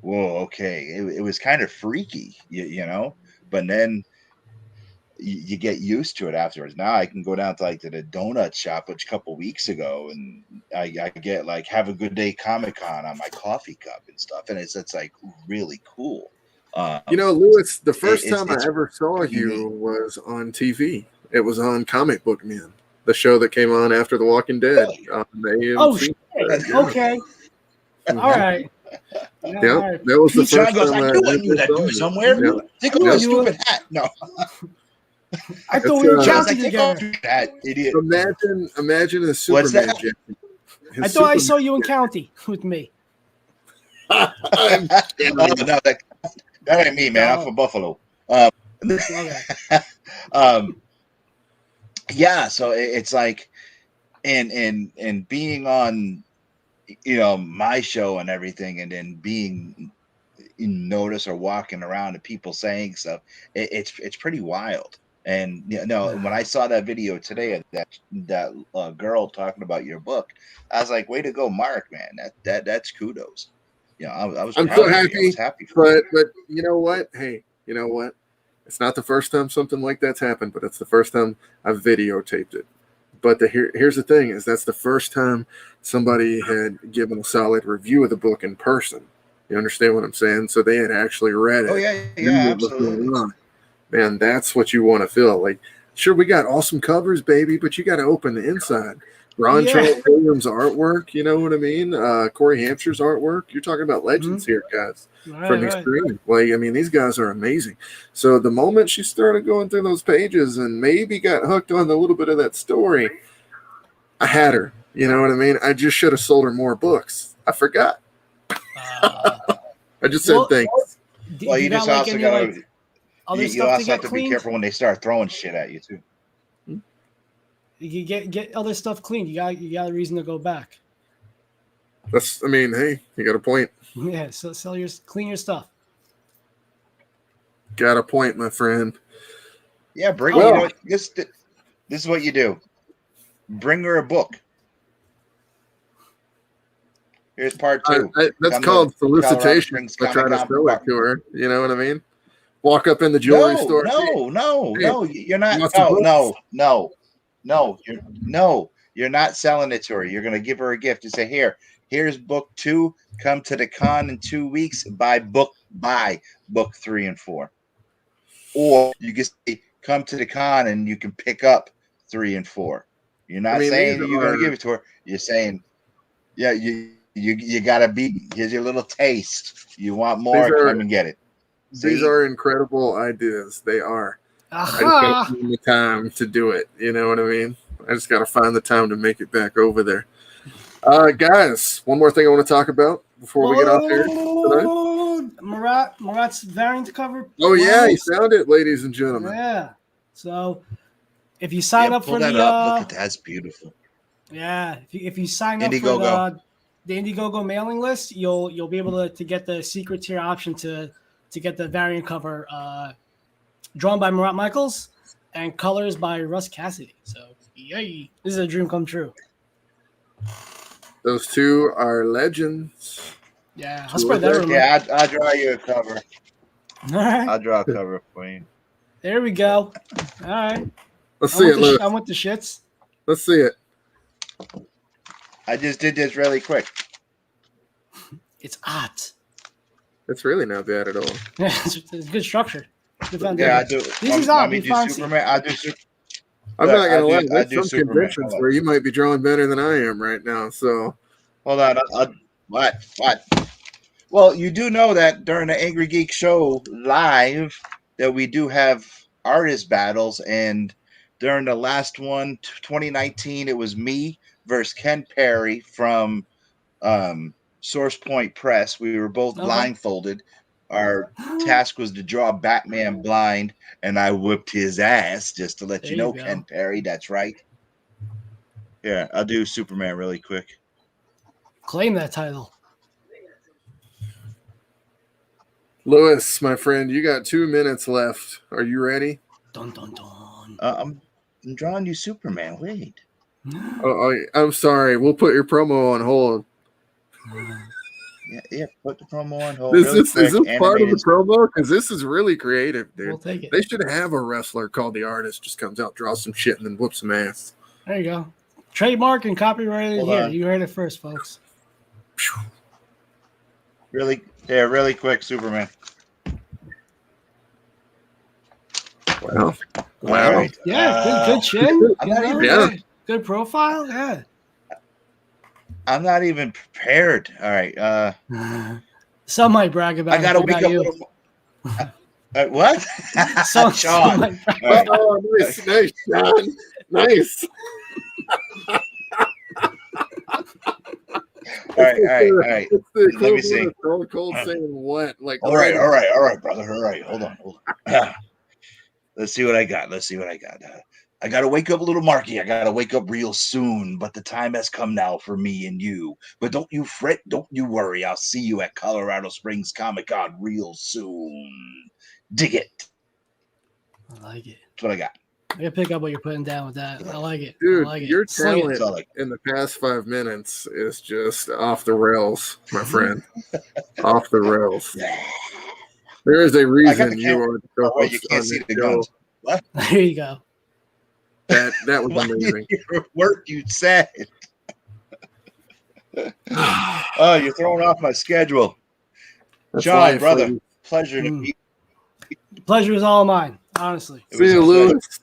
[SPEAKER 2] whoa, okay. It was kind of freaky, you know, but then you get used to it afterwards. Now I can go down to to the donut shop a couple weeks ago, and I get like Have a Good Day Comic-Con on my coffee cup and stuff, and it's like really cool.
[SPEAKER 1] Lewis, the first time I ever saw you was on TV. It was on Comic Book Men, the show that came on after The Walking Dead.
[SPEAKER 3] Shit. Okay. All right.
[SPEAKER 1] Yeah, that was the first time
[SPEAKER 2] I knew I knew that dude somewhere.
[SPEAKER 1] Yeah.
[SPEAKER 2] Take off my stupid hat. No.
[SPEAKER 3] I thought we were counting together.
[SPEAKER 2] That idiot.
[SPEAKER 1] Imagine a Superman jacket.
[SPEAKER 3] I thought I saw you in county with me.
[SPEAKER 2] No, that ain't me, man. I'm from Buffalo. Yeah, so it's like, and being on, my show and everything, and then being noticed or walking around and people saying stuff, it's pretty wild. And when I saw that video today of that girl talking about your book, I was like, way to go, Mark, man. That's kudos. I'm
[SPEAKER 1] so happy.
[SPEAKER 2] I was happy for you.
[SPEAKER 1] But you know what? Hey, you know what? It's not the first time something like that's happened, but it's the first time I've videotaped it. But here's the thing: is that's the first time somebody had given a solid review of the book in person. You understand what I'm saying? So they had actually read it.
[SPEAKER 2] Oh yeah, absolutely.
[SPEAKER 1] Man, that's what you want to feel like. Sure, we got awesome covers, baby, but you got to open the inside. Ron Charles Williams' artwork, you know what I mean? Corey Hampshire's artwork. You're talking about legends here, guys, from Extreme. Like, I mean, these guys are amazing. So the moment she started going through those pages and maybe got hooked on a little bit of that story, I had her. You know what I mean? I just should have sold her more books. I forgot. I just said thanks.
[SPEAKER 2] Well, you just also got to. You also have to be careful when they start throwing shit at you too.
[SPEAKER 3] You get other stuff cleaned. You got a reason to go back.
[SPEAKER 1] I mean, hey, you got a point.
[SPEAKER 3] Yeah, so clean your stuff.
[SPEAKER 1] Got a point, my friend.
[SPEAKER 2] Yeah, this is what you do. Bring her a book. Here's part 2.
[SPEAKER 1] That's called solicitation. I try to sell it to her. You know what I mean? Walk up in the jewelry store.
[SPEAKER 2] No, you're not. No, you're not selling it to her. You're gonna give her a gift. You say, here's book 2. Come to the con in 2 weeks. Buy book 3 and 4. Or you can say, come to the con and you can pick up 3 and 4. You're not saying you're gonna give it to her. You're saying, yeah, you gotta be. Here's your little taste. You want more? Come and get it.
[SPEAKER 1] These are incredible ideas. They are. I just gotta find the time to do it. You know what I mean? I just gotta find the time to make it back over there. Guys, one more thing I want to talk about before we get off here tonight.
[SPEAKER 3] Murat's variant cover.
[SPEAKER 1] Oh yeah, you found it, ladies and gentlemen.
[SPEAKER 3] Yeah. So if you sign up for the
[SPEAKER 2] look at that's beautiful.
[SPEAKER 3] Yeah, if you sign up for the Indiegogo mailing list, you'll be able to get the secret tier option to get the variant cover drawn by Murat Michaels and colors by Russ Cassidy. So yay, this is a dream come true.
[SPEAKER 1] Those two are legends.
[SPEAKER 3] Yeah, I'll spread that.
[SPEAKER 2] Yeah, I'll draw you a cover.
[SPEAKER 3] All right,
[SPEAKER 2] I'll draw a cover for you.
[SPEAKER 3] There we go. All right.
[SPEAKER 1] Let's see it,
[SPEAKER 3] I want the shits.
[SPEAKER 1] Let's see it.
[SPEAKER 2] I just did this really quick.
[SPEAKER 3] It's hot.
[SPEAKER 1] It's really not bad at all.
[SPEAKER 3] Yeah, it's good structure.
[SPEAKER 2] Yeah, I do.
[SPEAKER 3] This is hot.
[SPEAKER 2] Superman. I do.
[SPEAKER 1] I'm not gonna lie. There's some conventions where you might be drawing better than I am right now. So,
[SPEAKER 2] hold on. What? Well, you do know that during the Angry Geek Show live that we do have artist battles, and during the last one, 2019, it was me versus Ken Perry from Source Point Press. We were both blindfolded. Our task was to draw Batman blind, and I whipped his ass, just to let you know, Ken Perry. That's right. Yeah, I'll do Superman really quick.
[SPEAKER 3] Claim that title.
[SPEAKER 1] Lewis, my friend, you got 2 minutes left. Are you ready?
[SPEAKER 3] Dun, dun, dun.
[SPEAKER 2] I'm drawing you Superman. Wait.
[SPEAKER 1] I'm sorry. We'll put your promo on hold.
[SPEAKER 2] Yeah, put the promo on hold.
[SPEAKER 1] Is this part of the promo? Because this is really creative, dude.
[SPEAKER 3] We'll take it.
[SPEAKER 1] They should have a wrestler called the Artist, just comes out, draws some shit, and then whoops some ass.
[SPEAKER 3] There you go. Trademark and copyrighted here. You heard it first, folks.
[SPEAKER 2] Really quick, Superman.
[SPEAKER 1] Wow.
[SPEAKER 2] Right.
[SPEAKER 3] Yeah, good chin. Good profile. Yeah.
[SPEAKER 2] I'm not even prepared. All right.
[SPEAKER 3] Some might brag about.
[SPEAKER 2] I gotta wake up. What?
[SPEAKER 3] Sean.
[SPEAKER 2] Right.
[SPEAKER 1] Oh, nice, Sean. Nice.
[SPEAKER 2] All right. Let me see.
[SPEAKER 1] Cold saying what? Like.
[SPEAKER 2] All right, brother. All right. Hold on. Let's see what I got. I got to wake up a little Marky. I got to wake up real soon, but the time has come now for me and you. But don't you fret. Don't you worry. I'll see you at Colorado Springs Comic-Con real soon. Dig it.
[SPEAKER 3] I like it.
[SPEAKER 2] That's what I got.
[SPEAKER 3] I gotta pick up what you're putting down with that. I like it.
[SPEAKER 1] Dude,
[SPEAKER 3] I like
[SPEAKER 1] your
[SPEAKER 3] it.
[SPEAKER 1] talent in the past 5 minutes is just off the rails, my friend. Off the rails. There is a reason you are the co-host
[SPEAKER 2] you can't see the guns. What?
[SPEAKER 3] There you go.
[SPEAKER 1] That was amazing.
[SPEAKER 2] Your work, you said. Oh, you're throwing off my schedule.
[SPEAKER 1] That's
[SPEAKER 2] John, brother, pleasure to meet you.
[SPEAKER 3] The pleasure is all mine, honestly.
[SPEAKER 1] See you, Lewis.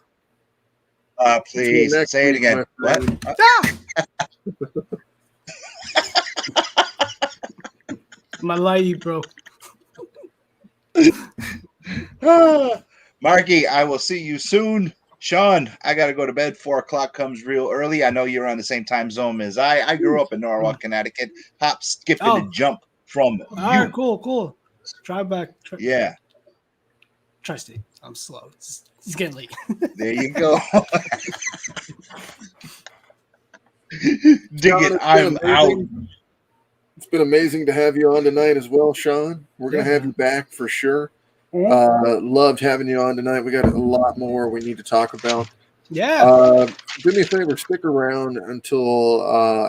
[SPEAKER 2] Please
[SPEAKER 1] Until next
[SPEAKER 2] say it
[SPEAKER 1] week,
[SPEAKER 2] again.
[SPEAKER 1] my
[SPEAKER 2] What?
[SPEAKER 1] friend.
[SPEAKER 3] My lighty broke.
[SPEAKER 2] Marky, I will see you soon. Sean, I got to go to bed. 4 o'clock comes real early. I know you're on the same time zone as I grew up in Norwalk, Connecticut. Hop, skip, and a jump from
[SPEAKER 3] All
[SPEAKER 2] you.
[SPEAKER 3] right, cool. Try back.
[SPEAKER 2] Yeah.
[SPEAKER 3] Tri-state. I'm slow. It's getting late.
[SPEAKER 2] There you go. Dig
[SPEAKER 1] Sean,
[SPEAKER 2] it.
[SPEAKER 1] it's
[SPEAKER 2] I'm
[SPEAKER 1] been
[SPEAKER 2] out.
[SPEAKER 1] amazing. It's been amazing to have you on tonight as well, Sean. We're going to have you back for sure. Loved having you on tonight. We got a lot more we need to talk about.
[SPEAKER 3] Yeah.
[SPEAKER 1] Do me a favor, stick around until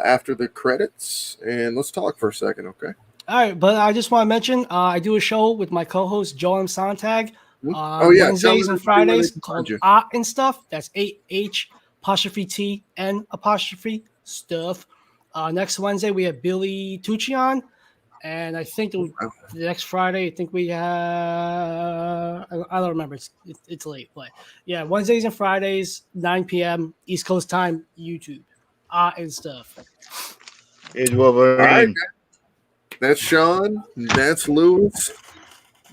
[SPEAKER 1] after the credits, and let's talk for a second, okay?
[SPEAKER 3] All right, but I just want to mention I do a show with my co-host Joel M. Sontag
[SPEAKER 1] Oh yeah,
[SPEAKER 3] Wednesdays and Fridays called
[SPEAKER 1] you.
[SPEAKER 3] Art and Stuff. That's AH''T''N''Stuff. Next Wednesday we have Billy Tucci on, and I think the next Friday I think we have I don't remember. It's late, but yeah, Wednesdays and Fridays 9 p.m. East Coast time. YouTube Art and Stuff.
[SPEAKER 2] It's Wolverine.
[SPEAKER 1] All right, that's Sean. That's Lewis.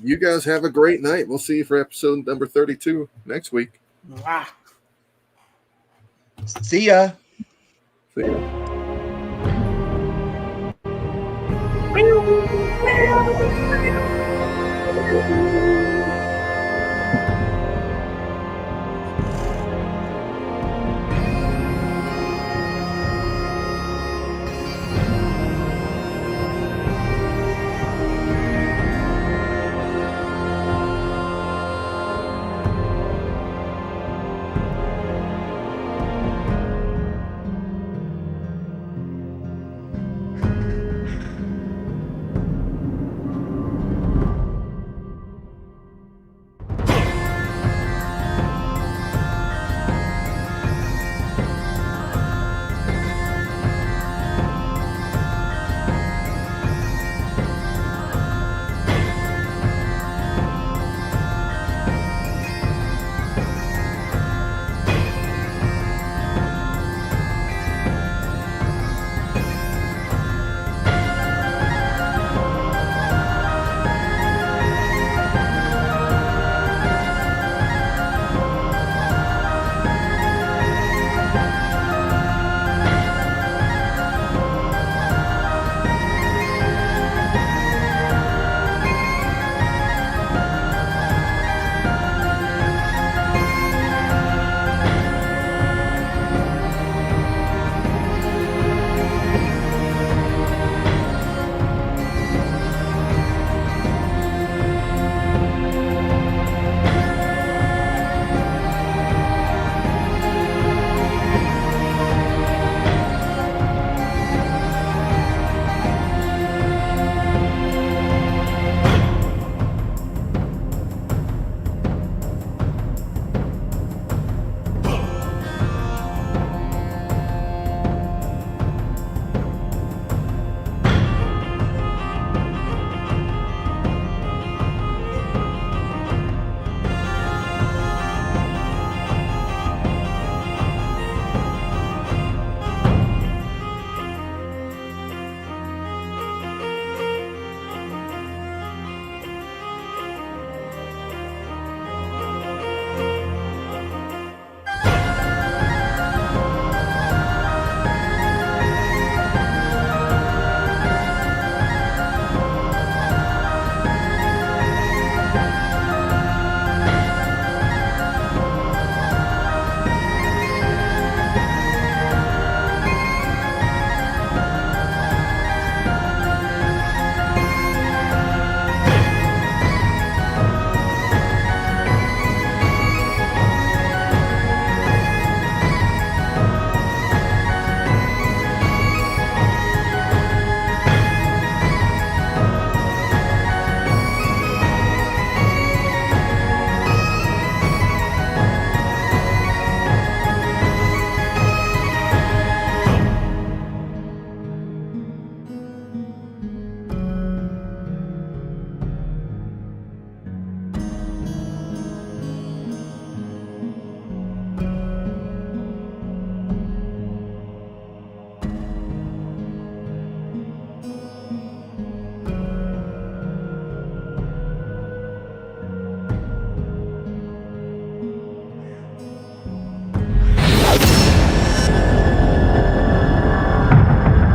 [SPEAKER 1] You guys have a great night. We'll see you for episode number 32 next week.
[SPEAKER 2] See ya.
[SPEAKER 1] See ya.
[SPEAKER 5] Thank you.